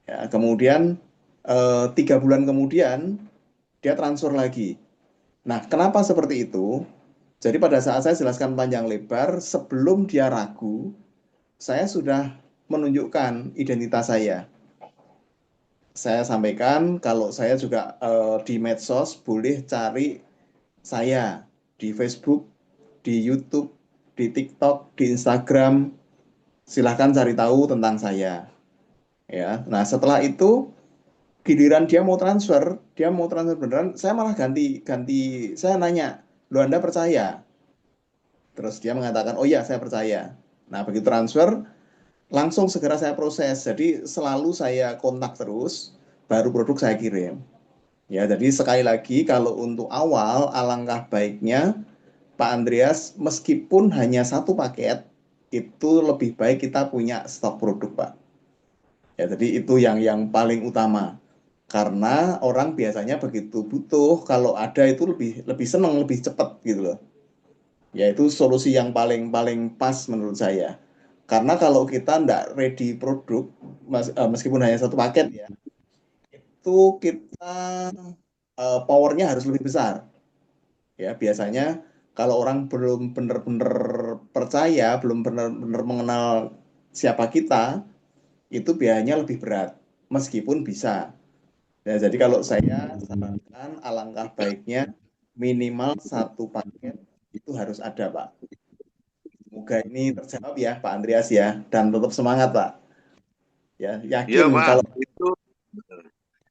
B: Ya, kemudian 3 bulan kemudian dia transfer lagi. Nah, kenapa seperti itu? Jadi pada saat saya jelaskan panjang lebar, sebelum dia ragu, saya sudah menunjukkan identitas saya. Saya sampaikan kalau saya juga di medsos boleh cari saya di Facebook, di YouTube, di TikTok, di Instagram. Silahkan cari tahu tentang saya. Ya, nah setelah itu giliran dia mau transfer beneran, saya malah ganti, saya nanya, lo Anda percaya? Terus dia mengatakan, oh iya saya percaya. Nah begitu transfer, langsung segera saya proses. Jadi selalu saya kontak terus, baru produk saya kirim. Ya, jadi sekali lagi kalau untuk awal alangkah baiknya Pak Andreas, meskipun hanya satu paket, itu lebih baik kita punya stok produk, Pak. Ya, jadi itu yang paling utama. Karena orang biasanya begitu butuh, kalau ada itu lebih lebih senang, lebih cepat gitu loh. Ya, itu solusi yang paling paling pas menurut saya. Karena kalau kita nggak ready produk, meskipun hanya satu paket ya, itu kita powernya harus lebih besar. Ya, biasanya kalau orang belum benar-benar percaya, belum benar-benar mengenal siapa kita, itu biayanya lebih berat, meskipun bisa. Ya, jadi kalau saya sarankan, alangkah baiknya minimal satu paket itu harus ada, Pak. Semoga ini terjawab ya, Pak Andreas ya, dan tetap semangat, Pak. Ya,
E: Iya
B: yakin
E: Pak,
B: kalau
E: itu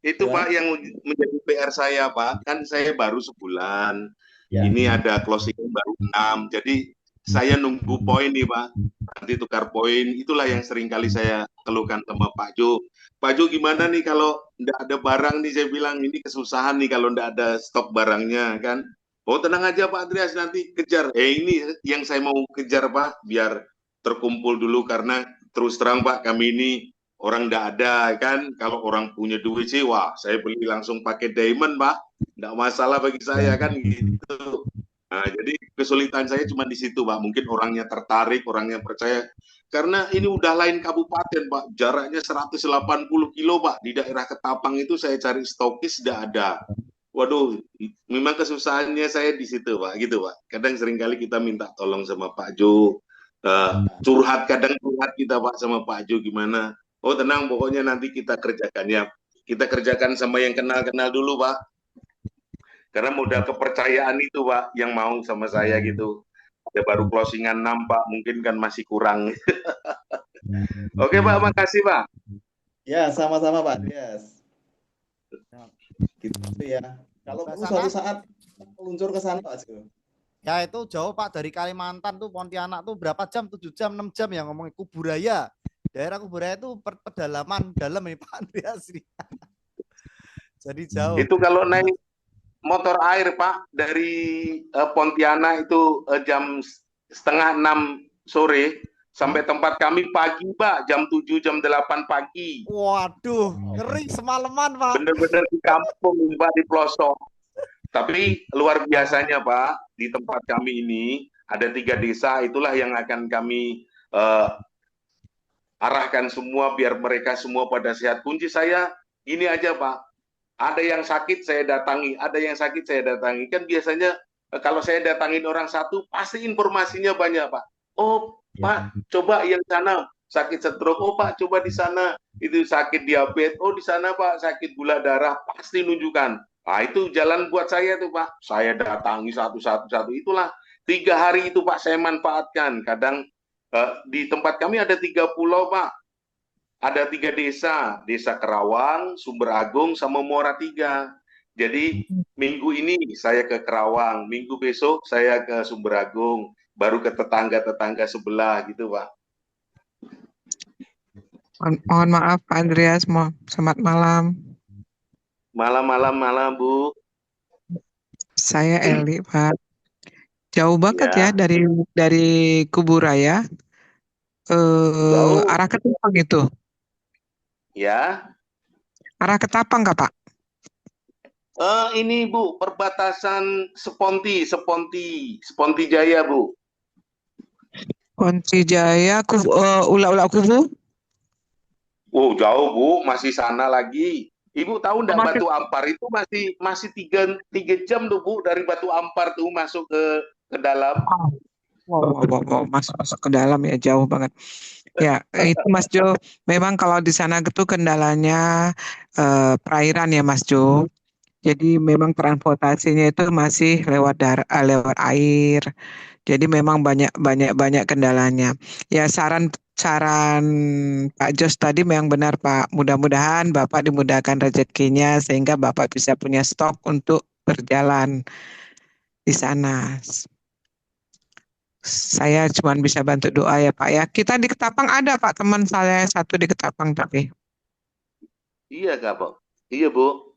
E: Itu
B: Ya.
E: Pak yang menjadi PR saya Pak. Kan saya baru sebulan.
B: Ya.
E: Ini ada closing baru 6. Jadi saya nunggu poin nih Pak. Nanti tukar poin. Itulah yang sering kali saya keluhkan sama Pak Jo. Pak Jo gimana nih kalau nggak ada barang nih, saya bilang ini kesusahan nih kalau nggak ada stok barangnya kan. Oh tenang aja Pak Andreas, nanti kejar. Ini yang saya mau kejar Pak, biar terkumpul dulu karena terus terang Pak, kami ini orang nggak ada kan. Kalau orang punya duit sih, wah saya beli langsung pakai diamond Pak, nggak masalah bagi saya kan gitu. Nah, jadi kesulitan saya cuma di situ Pak. Mungkin orangnya tertarik, orangnya percaya. Karena ini udah lain kabupaten Pak, jaraknya 180 kilo Pak. Di daerah Ketapang itu saya cari stokis tidak ada. Waduh, memang kesusahannya saya di situ Pak, gitu Pak. Kadang seringkali kita minta tolong sama Pak Jo, curhat kadang curhat kita Pak sama Pak Jo gimana. Oh tenang, pokoknya nanti kita kerjakan ya. Kita kerjakan sama yang kenal-kenal dulu Pak. Karena modal kepercayaan itu Pak yang mau sama saya gitu. Ya baru closingan 6 Pak, mungkin kan masih kurang. Oke Pak, makasih Pak.
B: Ya, sama-sama Pak Andreas. Gitu ya. Kalau perlu suatu saat meluncur ke sana Pak Jo.
A: Ya itu jauh Pak, dari Kalimantan tuh Pontianak tuh berapa jam? 7 jam, 6 jam ya ngomongin Kuburaya. Daerah Kuburaya itu pedalaman dalam ini Pak Andreas. Jadi jauh.
E: Itu kalau naik motor air Pak dari Pontianak itu jam setengah 6 sore sampai tempat kami pagi Pak, jam 7 jam 8 pagi.
A: Waduh, ngeri semalaman Pak.
E: Bener-bener di kampung Pak, di pelosok. Tapi luar biasanya Pak, di tempat kami ini ada 3 desa, itulah yang akan kami arahkan semua biar mereka semua pada sehat. Kunci saya ini aja Pak, ada yang sakit saya datangi, ada yang sakit saya datangi. Kan biasanya kalau saya datangin orang satu, pasti informasinya banyak Pak. Oh Pak, coba yang sana sakit stroke. Oh Pak, coba di sana itu sakit diabetes. Oh di sana Pak sakit gula darah, pasti nunjukkan. Nah itu jalan buat saya tuh Pak. Saya datangi satu-satu. Itulah 3 hari itu Pak saya manfaatkan. Kadang di tempat kami ada 3 pulau Pak. Ada 3 desa, Desa Kerawang, Sumber Agung, sama Muara 3. Jadi minggu ini saya ke Kerawang, minggu besok saya ke Sumber Agung, baru ke tetangga-tetangga sebelah gitu Pak.
F: Mohon maaf Pak Andreas, selamat malam.
E: Malam Bu.
F: Saya Eli Pak. Jauh banget ya dari Kuburaya arah Ketapang itu.
E: Ya.
F: Arah Ketapang nggak Pak?
E: Ini Bu, perbatasan Seponti Jaya Bu.
F: Ponti Jaya, Ula-Ula Kubu?
E: Oh jauh Bu, masih sana lagi. Ibu tahu enggak Batu Ampar itu masih 3 jam tuh Bu dari Batu Ampar tuh masuk ke dalam.
F: Wow, masuk ke dalam ya, jauh banget. Ya, itu Mas Jo. Memang kalau di sana gitu kendalanya perairan ya Mas Jo. Jadi memang transportasinya itu masih lewat air. Jadi memang banyak kendalanya. Ya saran Pak Jos tadi memang benar Pak. Mudah-mudahan Bapak dimudahkan rezekinya sehingga Bapak bisa punya stok untuk berjalan di sana. Saya cuma bisa bantu doa ya Pak ya. Kita di Ketapang ada Pak, teman saya satu di Ketapang tapi.
E: Iya Kak Pak. Iya Bu.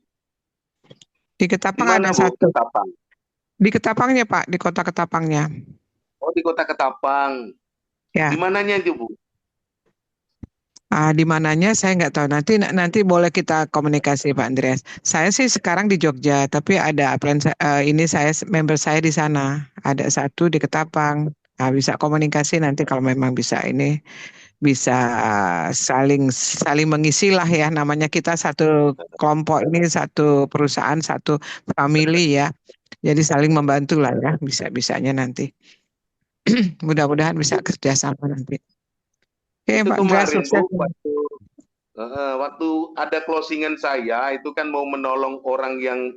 F: Di Ketapang ada satu.
E: Ketapang?
F: Di Ketapangnya Pak, di kota Ketapangnya.
E: Oh di kota Ketapang.
F: Ya.
E: Di mananya itu Bu?
F: Di mananya saya nggak tahu. Nanti boleh kita komunikasi Pak Andreas. Saya sih sekarang di Jogja, tapi ada ini member saya di sana. Ada satu di Ketapang. Nah, bisa komunikasi nanti kalau memang bisa saling mengisi lah ya. Namanya kita satu kelompok ini, satu perusahaan, satu family ya. Jadi saling membantu lah ya, bisa-bisanya nanti. Mudah-mudahan bisa kerjasama nanti. Oke,
E: itu
F: Pak
E: kemarin
F: Andreas,
E: Bu, waktu ada closingan saya itu kan mau menolong orang yang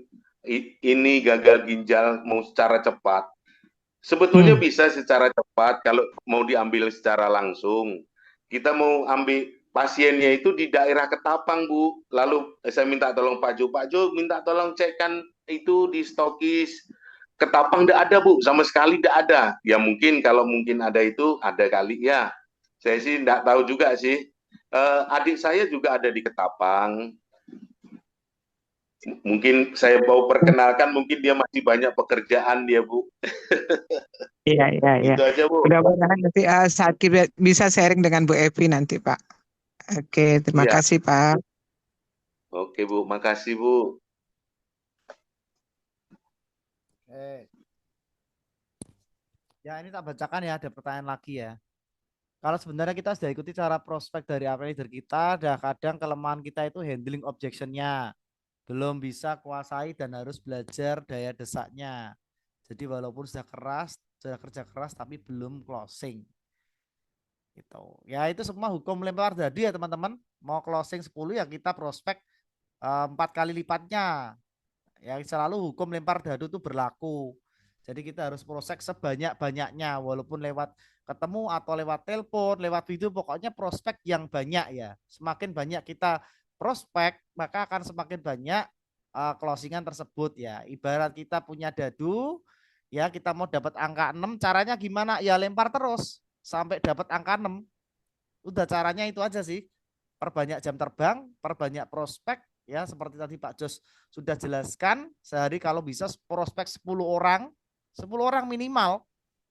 E: ini gagal ginjal mau secara cepat. Sebetulnya bisa secara cepat kalau mau diambil secara langsung. Kita mau ambil pasiennya itu di daerah Ketapang, Bu. Lalu saya minta tolong Pak Jo minta tolong cekkan itu di stokis Ketapang. Tidak ada, Bu, sama sekali tidak ada. Ya mungkin kalau mungkin ada itu ada kali ya. Saya sih tidak tahu juga sih. Adik saya juga ada di Ketapang. Mungkin saya mau perkenalkan, mungkin dia masih banyak pekerjaan dia, Bu.
F: Iya, iya, iya.
E: Itu aja, Bu.
F: Mudah-mudahan nanti saat bisa sharing dengan Bu Evi nanti, Pak. Oke, terima
E: Iya.
F: kasih, Pak.
E: Oke, Bu. Makasih, Bu.
A: Ya, ini tak bacakan ya, ada pertanyaan lagi ya. Kalau sebenarnya kita sudah ikuti cara prospek dari apa leader kita, ada kadang kelemahan kita itu handling objection-nya. Belum bisa kuasai dan harus belajar daya desaknya. Jadi walaupun sudah kerja keras tapi belum closing. Gitu. Ya itu semua hukum lempar dadu ya teman-teman. Mau closing 10 ya kita prospek 4 kali lipatnya. Ya selalu hukum lempar dadu itu berlaku. Jadi kita harus prospek sebanyak-banyaknya walaupun lewat ketemu atau lewat telepon, lewat video, pokoknya prospek yang banyak ya. Semakin banyak kita prospek, maka akan semakin banyak closingan tersebut ya. Ibarat kita punya dadu, ya kita mau dapat angka 6, caranya gimana? Ya lempar terus sampai dapat angka 6. Udah caranya itu aja sih. Perbanyak jam terbang, perbanyak prospek, ya seperti tadi Pak Jos sudah jelaskan, sehari kalau bisa prospek 10 orang, 10 orang minimal,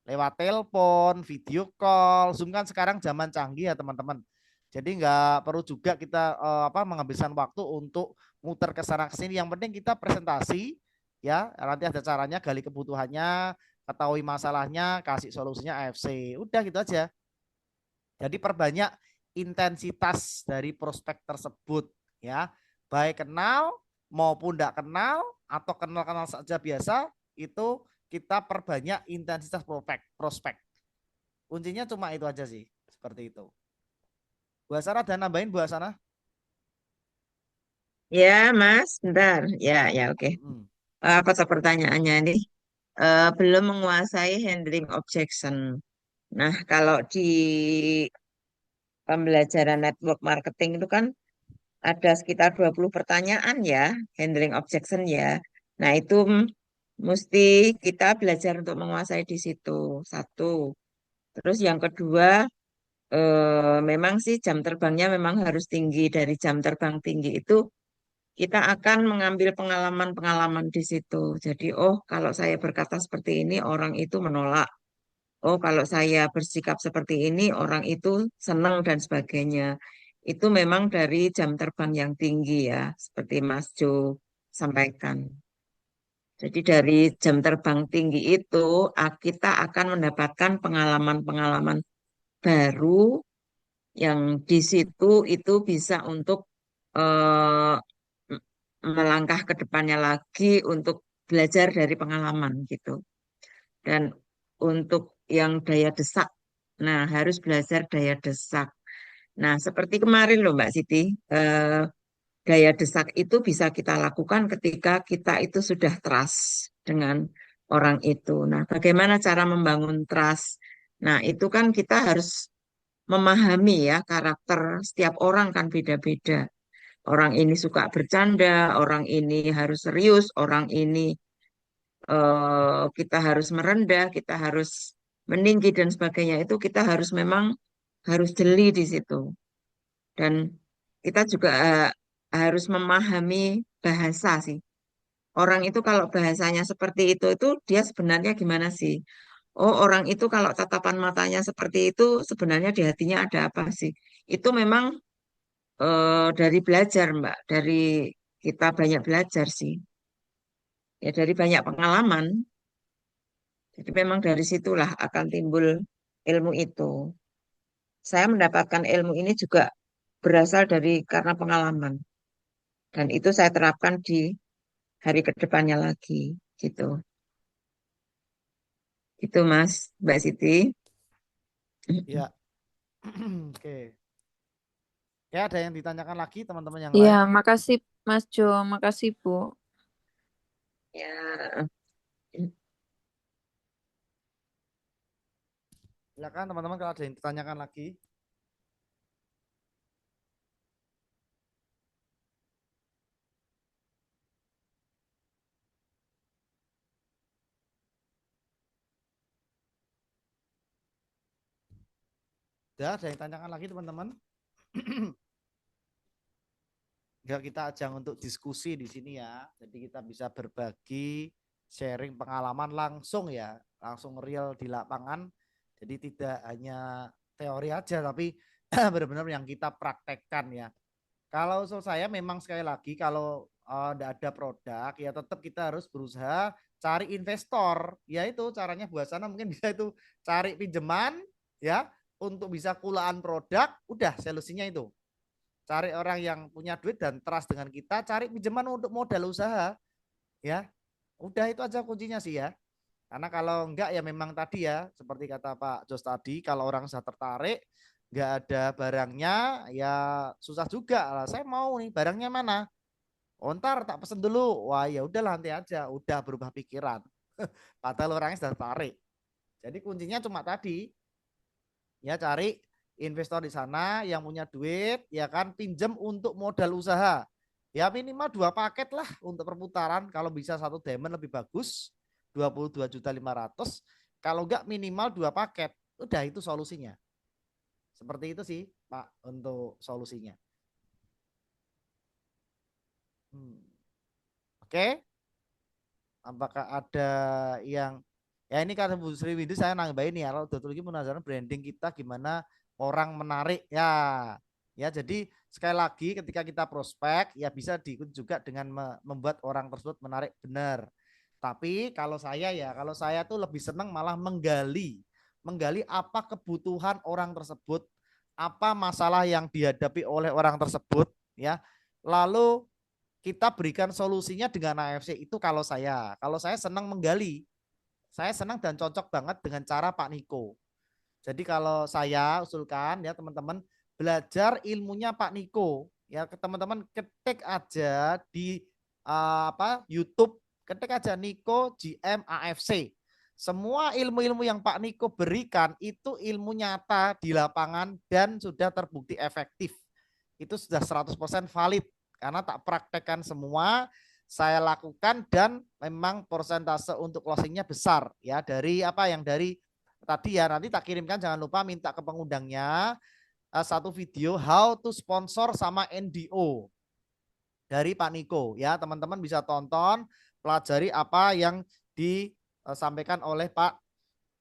A: lewat telepon, video call, Zoom kan sekarang zaman canggih ya teman-teman. Jadi nggak perlu juga kita menghabiskan waktu untuk muter ke sana ke sini. Yang penting kita presentasi ya, nanti ada caranya, gali kebutuhannya, ketahui masalahnya, kasih solusinya AFC. Udah gitu aja. Jadi perbanyak intensitas dari prospek tersebut ya. Baik kenal maupun tidak kenal atau kenal-kenal saja biasa, itu kita perbanyak intensitas prospek. Kuncinya cuma itu aja sih, seperti itu. Bu Asana ada nambahin, Bu Asana?
C: Ya, Mas, bentar. Ya, ya, oke. Apa tuh pertanyaannya ini? Belum menguasai handling objection. Nah, kalau di pembelajaran network marketing itu kan ada sekitar 20 pertanyaan ya, handling objection ya. Nah, itu mesti kita belajar untuk menguasai di situ. Satu. Terus yang kedua, memang sih jam terbangnya memang harus tinggi. Dari jam terbang tinggi itu kita akan mengambil pengalaman-pengalaman di situ. Jadi, oh kalau saya berkata seperti ini, orang itu menolak. Oh kalau saya bersikap seperti ini, orang itu senang dan sebagainya. Itu memang dari jam terbang yang tinggi ya, seperti Mas Jo sampaikan. Jadi dari jam terbang tinggi itu, kita akan mendapatkan pengalaman-pengalaman baru yang di situ itu bisa untuk eh, melangkah ke depannya lagi untuk belajar dari pengalaman gitu. Dan untuk yang daya desak, nah harus belajar daya desak. Nah seperti kemarin loh Mbak Siti, daya desak itu bisa kita lakukan ketika kita itu sudah trust dengan orang itu. Nah bagaimana cara membangun trust? Nah itu kan kita harus memahami ya karakter setiap orang kan beda-beda. Orang ini suka bercanda, orang ini harus serius, orang ini kita harus merendah, kita harus meninggi dan sebagainya. Itu kita harus memang harus jeli di situ. Dan kita juga harus memahami bahasa sih. Orang itu kalau bahasanya seperti itu dia sebenarnya gimana sih? Oh, orang itu kalau tatapan matanya seperti itu, sebenarnya di hatinya ada apa sih? Itu memang dari belajar, Mbak. Dari kita banyak belajar sih. Ya dari banyak pengalaman. Jadi memang dari situlah akan timbul ilmu itu. Saya mendapatkan ilmu ini juga berasal dari karena pengalaman. Dan itu saya terapkan di hari kedepannya lagi. Gitu. Itu Mas, Mbak Siti.
A: Ya. Oke. Ya, ada yang ditanyakan lagi teman-teman yang
G: Iya,
A: lain?
G: makasih Mas Jo, makasih Bu.
C: Ya,
A: Silakan teman-teman kalau ada yang ditanyakan lagi. Udah, ada yang tanyakan lagi teman-teman? Enggak, kita ajang untuk diskusi di sini ya. Jadi kita bisa berbagi, sharing pengalaman langsung ya, langsung real di lapangan. Jadi tidak hanya teori aja, tapi benar-benar yang kita praktekkan ya. Kalau saya memang sekali lagi kalau tidak ada produk ya tetap kita harus berusaha cari investor. Ya itu caranya buat sana mungkin bisa itu cari pinjaman ya untuk bisa kulaan produk. Udah solusinya itu. Cari orang yang punya duit dan trust dengan kita, cari pinjaman untuk modal usaha ya. Udah itu aja kuncinya sih ya. Karena kalau enggak ya memang tadi ya seperti kata Pak Jos tadi, kalau orang sudah tertarik nggak ada barangnya ya susah juga lah. Saya mau nih barangnya mana? Oh, ntar tak pesen dulu. Wah ya udah nanti aja. Udah berubah pikiran. Padahal orangnya sudah tertarik. Jadi kuncinya cuma tadi ya cari investor di sana yang punya duit ya kan pinjam untuk modal usaha. Ya minimal 2 paket lah untuk perputaran. Kalau bisa 1 diamond lebih bagus. 22.500.000. Kalau enggak minimal 2 paket. Udah itu solusinya. Seperti itu sih Pak untuk solusinya. Oke. Apakah ada yang ya ini kan Bu Sri Windu saya nambahin ya kalau Dr. Luki penasaran branding kita gimana orang menarik ya. Ya jadi sekali lagi ketika kita prospek ya bisa diikut juga dengan membuat orang tersebut menarik benar. Tapi kalau saya tuh lebih senang malah menggali apa kebutuhan orang tersebut, apa masalah yang dihadapi oleh orang tersebut ya. Lalu kita berikan solusinya dengan AFC itu kalau saya senang menggali. Saya senang dan cocok banget dengan cara Pak Niko. Jadi kalau saya usulkan ya teman-teman belajar ilmunya Pak Niko. Ya teman-teman ketik aja di YouTube, ketik aja Niko GM AFC. Semua ilmu-ilmu yang Pak Niko berikan itu ilmu nyata di lapangan dan sudah terbukti efektif. Itu sudah 100% valid karena tak praktekkan semua, saya lakukan dan memang persentase untuk closingnya besar ya dari tadi ya. Nanti tak kirimkan, jangan lupa minta ke pengundangnya satu video how to sponsor sama NDO dari Pak Niko ya. Teman-teman bisa tonton, pelajari apa yang disampaikan oleh Pak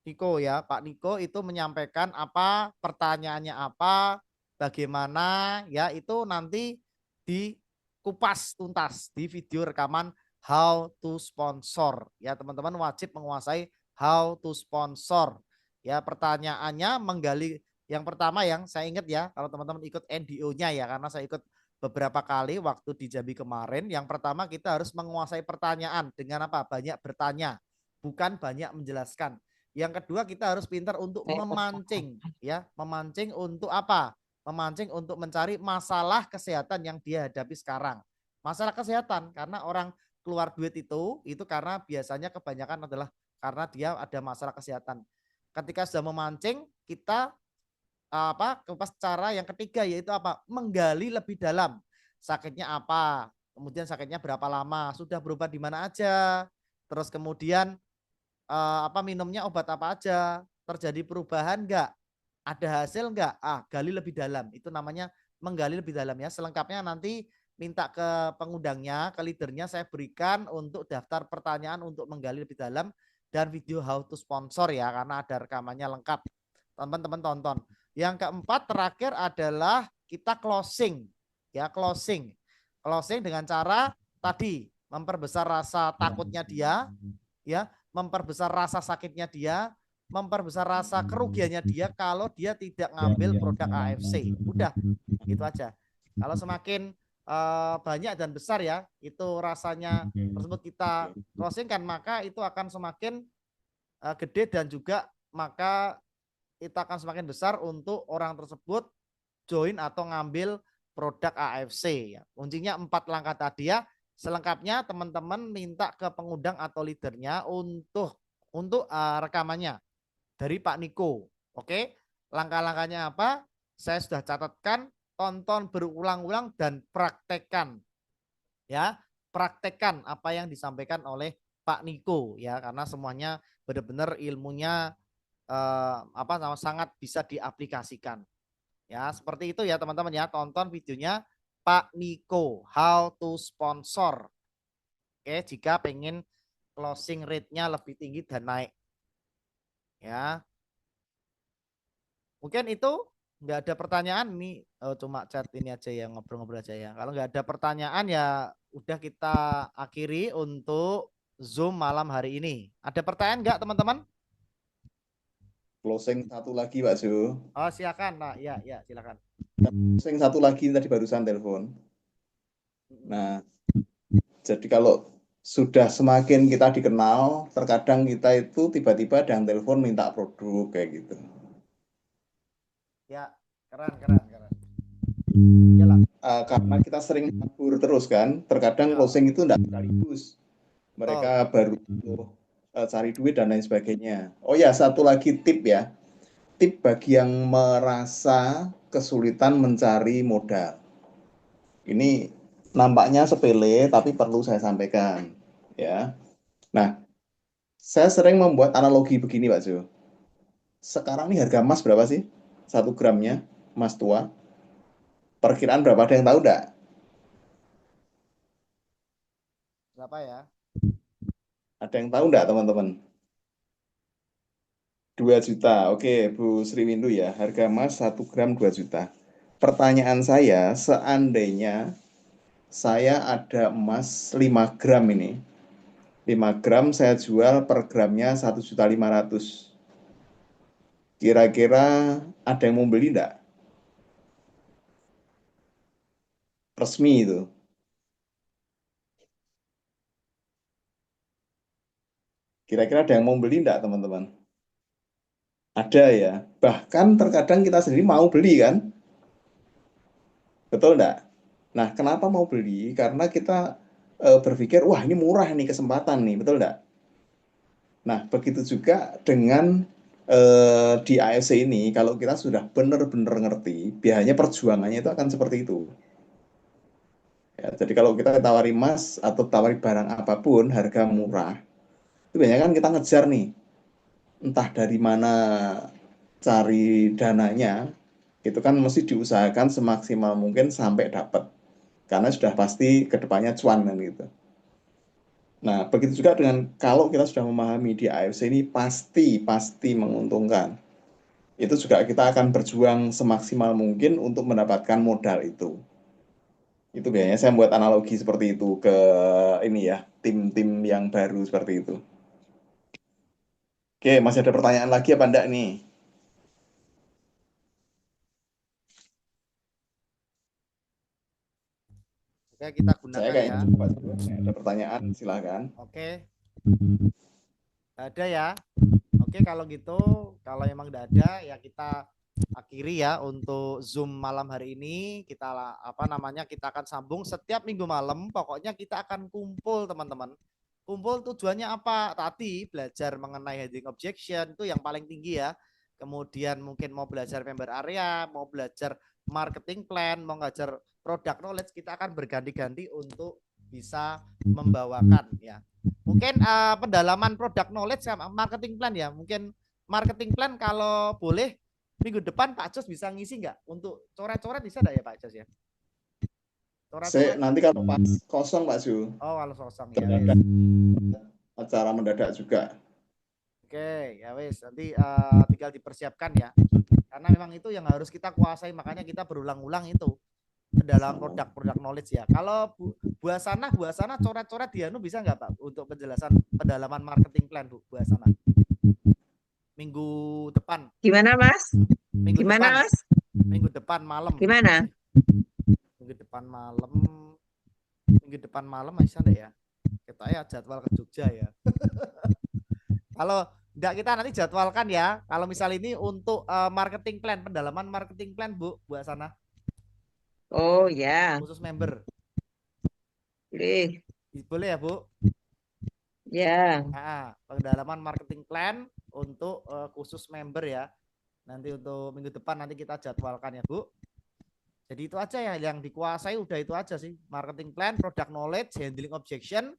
A: Niko ya. Pak Niko itu menyampaikan apa, pertanyaannya apa, bagaimana ya, itu nanti dikupas tuntas di video rekaman how to sponsor ya. Teman-teman wajib menguasai how to sponsor ya. Pertanyaannya menggali yang pertama yang saya ingat ya, kalau teman-teman ikut NDO-nya ya, karena saya ikut beberapa kali waktu di Jambi kemarin. Yang pertama kita harus menguasai pertanyaan dengan apa? Banyak bertanya, bukan banyak menjelaskan. Yang kedua kita harus pintar untuk memancing ya, memancing untuk apa? Memancing untuk mencari masalah kesehatan yang dia hadapi sekarang. Masalah kesehatan karena orang keluar duit itu karena biasanya kebanyakan adalah karena dia ada masalah kesehatan. Ketika sudah memancing, kita kepas cara yang ketiga yaitu apa? Menggali lebih dalam. Sakitnya apa? Kemudian sakitnya berapa lama? Sudah berobat di mana aja? Terus kemudian minumnya obat apa aja? Terjadi perubahan enggak? Ada hasil enggak? Gali lebih dalam. Itu namanya menggali lebih dalam ya. Selengkapnya nanti minta ke pengundangnya, ke leadernya saya berikan untuk daftar pertanyaan untuk menggali lebih dalam dan video how to sponsor ya, karena ada rekamannya lengkap. Teman-teman tonton. Yang keempat terakhir adalah kita closing. Ya, closing. Closing dengan cara tadi memperbesar rasa takutnya dia, ya, memperbesar rasa sakitnya dia, memperbesar rasa kerugiannya dia kalau dia tidak ngambil produk AFC. Udah, gitu aja. Kalau semakin banyak dan besar ya, itu rasanya tersebut kita closing kan, maka itu akan semakin gede dan juga maka itu akan semakin besar untuk orang tersebut join atau ngambil produk AFC ya. Kuncinya 4 langkah tadi ya. Selengkapnya teman-teman minta ke pengundang atau leadernya untuk rekamannya dari Pak Niko. Oke, langkah-langkahnya apa? Saya sudah catatkan, tonton berulang-ulang dan praktekkan. Ya, praktekkan apa yang disampaikan oleh Pak Niko ya, karena semuanya benar-benar ilmunya sangat bisa diaplikasikan. Ya, seperti itu ya teman-teman ya. Tonton videonya Pak Niko, How to Sponsor. Oke, jika pengen closing rate-nya lebih tinggi dan naik. Ya. Mungkin itu nggak ada pertanyaan nih, cuma chat ini aja ya, ngobrol-ngobrol aja ya. Kalau nggak ada pertanyaan ya udah kita akhiri untuk Zoom malam hari ini. Ada pertanyaan nggak teman-teman?
B: Closing satu lagi Pak Jo.
A: Oh silakan, nah ya silakan.
B: Closing satu lagi tadi barusan telepon. Nah, jadi kalau sudah semakin kita dikenal, terkadang kita itu tiba-tiba ada yang telepon minta produk kayak gitu.
A: Ya, keren. Yalah.
B: Karena kita sering kabur terus kan, terkadang
A: Ya.
B: closing itu tidak sekaligus. Mereka baru cari duit dan lain sebagainya. Oh ya, satu lagi tip ya. Tip bagi yang merasa kesulitan mencari modal. Ini nampaknya sepele tapi perlu saya sampaikan ya. Nah, saya sering membuat analogi begini Pak Jo. Sekarang ini harga emas berapa sih? 1 gramnya emas tua. Perkiraan berapa, ada yang tahu enggak?
A: Berapa ya?
B: Ada yang tahu enggak teman-teman? 2 juta. Oke, Bu Sri Windu ya. Harga emas 1 gram 2 juta. Pertanyaan saya, seandainya saya ada emas 5 gram ini. 5 gram saya jual per gramnya 1.500.000. Kira-kira ada yang mau beli enggak? Resmi itu. Kira-kira ada yang mau beli enggak teman-teman? Ada ya. Bahkan terkadang kita sendiri mau beli kan? Betul enggak? Nah, kenapa mau beli? Karena kita berpikir, wah ini murah nih kesempatan nih, betul enggak? Nah, begitu juga dengan di AFC ini, kalau kita sudah benar-benar ngerti, biasanya perjuangannya itu akan seperti itu. Ya, jadi kalau kita tawari emas atau tawari barang apapun, harga murah, itu biasanya kan kita ngejar nih, entah dari mana cari dananya, itu kan mesti diusahakan semaksimal mungkin sampai dapat. Karena sudah pasti kedepannya cuan kan gitu. Nah, begitu juga dengan kalau kita sudah memahami di AFC ini pasti menguntungkan. Itu juga kita akan berjuang semaksimal mungkin untuk mendapatkan modal itu. Itu biasanya saya buat analogi seperti itu ke ini ya, tim-tim yang baru seperti itu. Oke, masih ada pertanyaan lagi apa enggak nih?
A: Oke, kita
B: Saya
A: gunakan
B: kayaknya
A: ya.
B: coba dulu. Ada pertanyaan, silakan.
A: Oke. Ada ya. Oke, kalau gitu, kalau emang tidak ada ya kita akhiri ya untuk Zoom malam hari ini. Kita kita akan sambung setiap minggu malam. Pokoknya kita akan kumpul teman-teman. Kumpul tujuannya apa? Tadi belajar mengenai heading objection itu yang paling tinggi ya. Kemudian mungkin mau belajar member area, mau belajar marketing plan, mau ngajar product knowledge, kita akan berganti-ganti untuk bisa membawakan ya. Mungkin pendalaman product knowledge sama marketing plan ya. Mungkin marketing plan kalau boleh minggu depan Pak Jos bisa ngisi nggak? Untuk coret-coret bisa nggak ya Pak Jos ya?
B: Saya nanti kalau pas kosong Pak Su.
A: Oh, kalau kosong ya.
B: Acara mendadak juga.
A: Oke, ya wes. Nanti tinggal dipersiapkan ya. Karena memang itu yang harus kita kuasai. Makanya kita berulang-ulang itu dalam produk knowledge ya. Kalau Bu Hasanah coret-coret di Anu bisa nggak Pak untuk penjelasan pendalaman marketing plan Bu Hasanah? Minggu depan.
C: Gimana Mas?
A: Gimana Mas? Minggu depan malam.
C: Gimana?
A: Minggu depan malam masih ada ya? Kita ya jadwal ke Jogja ya. Kalau enggak kita nanti jadwalkan ya. Kalau misal ini untuk marketing plan, pendalaman marketing plan Bu Hasanah.
C: Oh ya.
A: Khusus member.
C: Boleh.
A: Boleh ya Bu?
C: Ya.
A: Nah, pendalaman marketing plan untuk khusus member ya. Nanti untuk minggu depan nanti kita jadwalkan ya Bu. Jadi itu aja ya yang dikuasai, udah itu aja sih. Marketing plan, product knowledge, handling objection,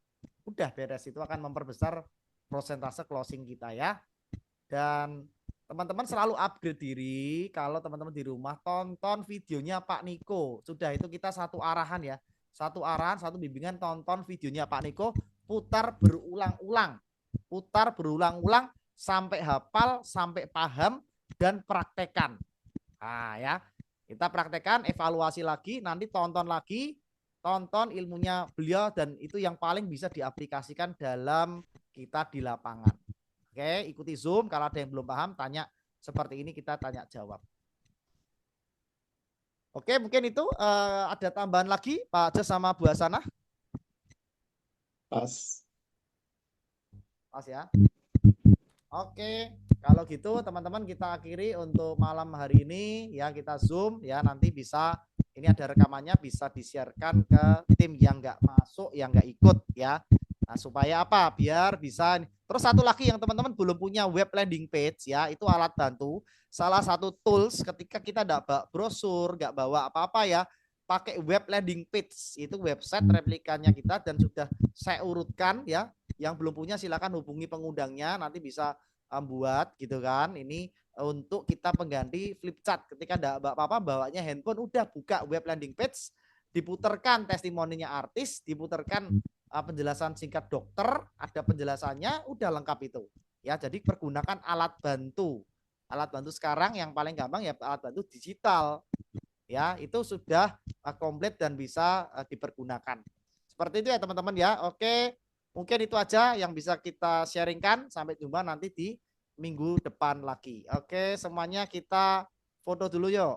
A: udah beres. Itu akan memperbesar prosentase closing kita ya. Dan teman-teman selalu upgrade diri. Kalau teman-teman di rumah tonton videonya Pak Niko. Sudah itu kita satu arahan ya. Satu arahan, satu bimbingan, tonton videonya Pak Niko, putar berulang-ulang. Putar berulang-ulang sampai hafal, sampai paham dan praktekan. Nah, ya. Kita praktekan, evaluasi lagi, nanti tonton lagi, tonton ilmunya beliau dan itu yang paling bisa diaplikasikan dalam kita di lapangan. Oke, ikuti Zoom. Kalau ada yang belum paham, tanya seperti ini, kita tanya jawab. Oke, mungkin itu ada tambahan lagi Pak Jos sama Bu Hasanah?
B: Pas.
A: Pas ya. Oke, kalau gitu teman-teman kita akhiri untuk malam hari ini ya, kita Zoom ya, nanti bisa ini ada rekamannya bisa disiarkan ke tim yang nggak masuk, yang nggak ikut ya. Nah, supaya apa? Biar bisa. Terus satu lagi yang teman-teman belum punya web landing page ya, itu alat bantu. Salah satu tools ketika kita nggak bawa brosur, nggak bawa apa-apa ya, pakai web landing page. Itu website replikannya kita dan sudah saya urutkan ya. Yang belum punya silakan hubungi pengundangnya, nanti bisa buat gitu kan. Ini untuk kita pengganti flip chart. Ketika enggak apa-apa bawanya handphone, udah buka web landing page, diputarkan testimoninya artis, diputarkan penjelasan singkat dokter, ada penjelasannya, udah lengkap itu. Ya, jadi pergunakan alat bantu. Alat bantu sekarang yang paling gampang ya alat bantu digital. Ya, itu sudah komplit dan bisa dipergunakan. Seperti itu ya teman-teman ya. Oke. Mungkin itu aja yang bisa kita sharingkan. Sampai jumpa nanti di minggu depan lagi. Oke, semuanya kita foto dulu yuk.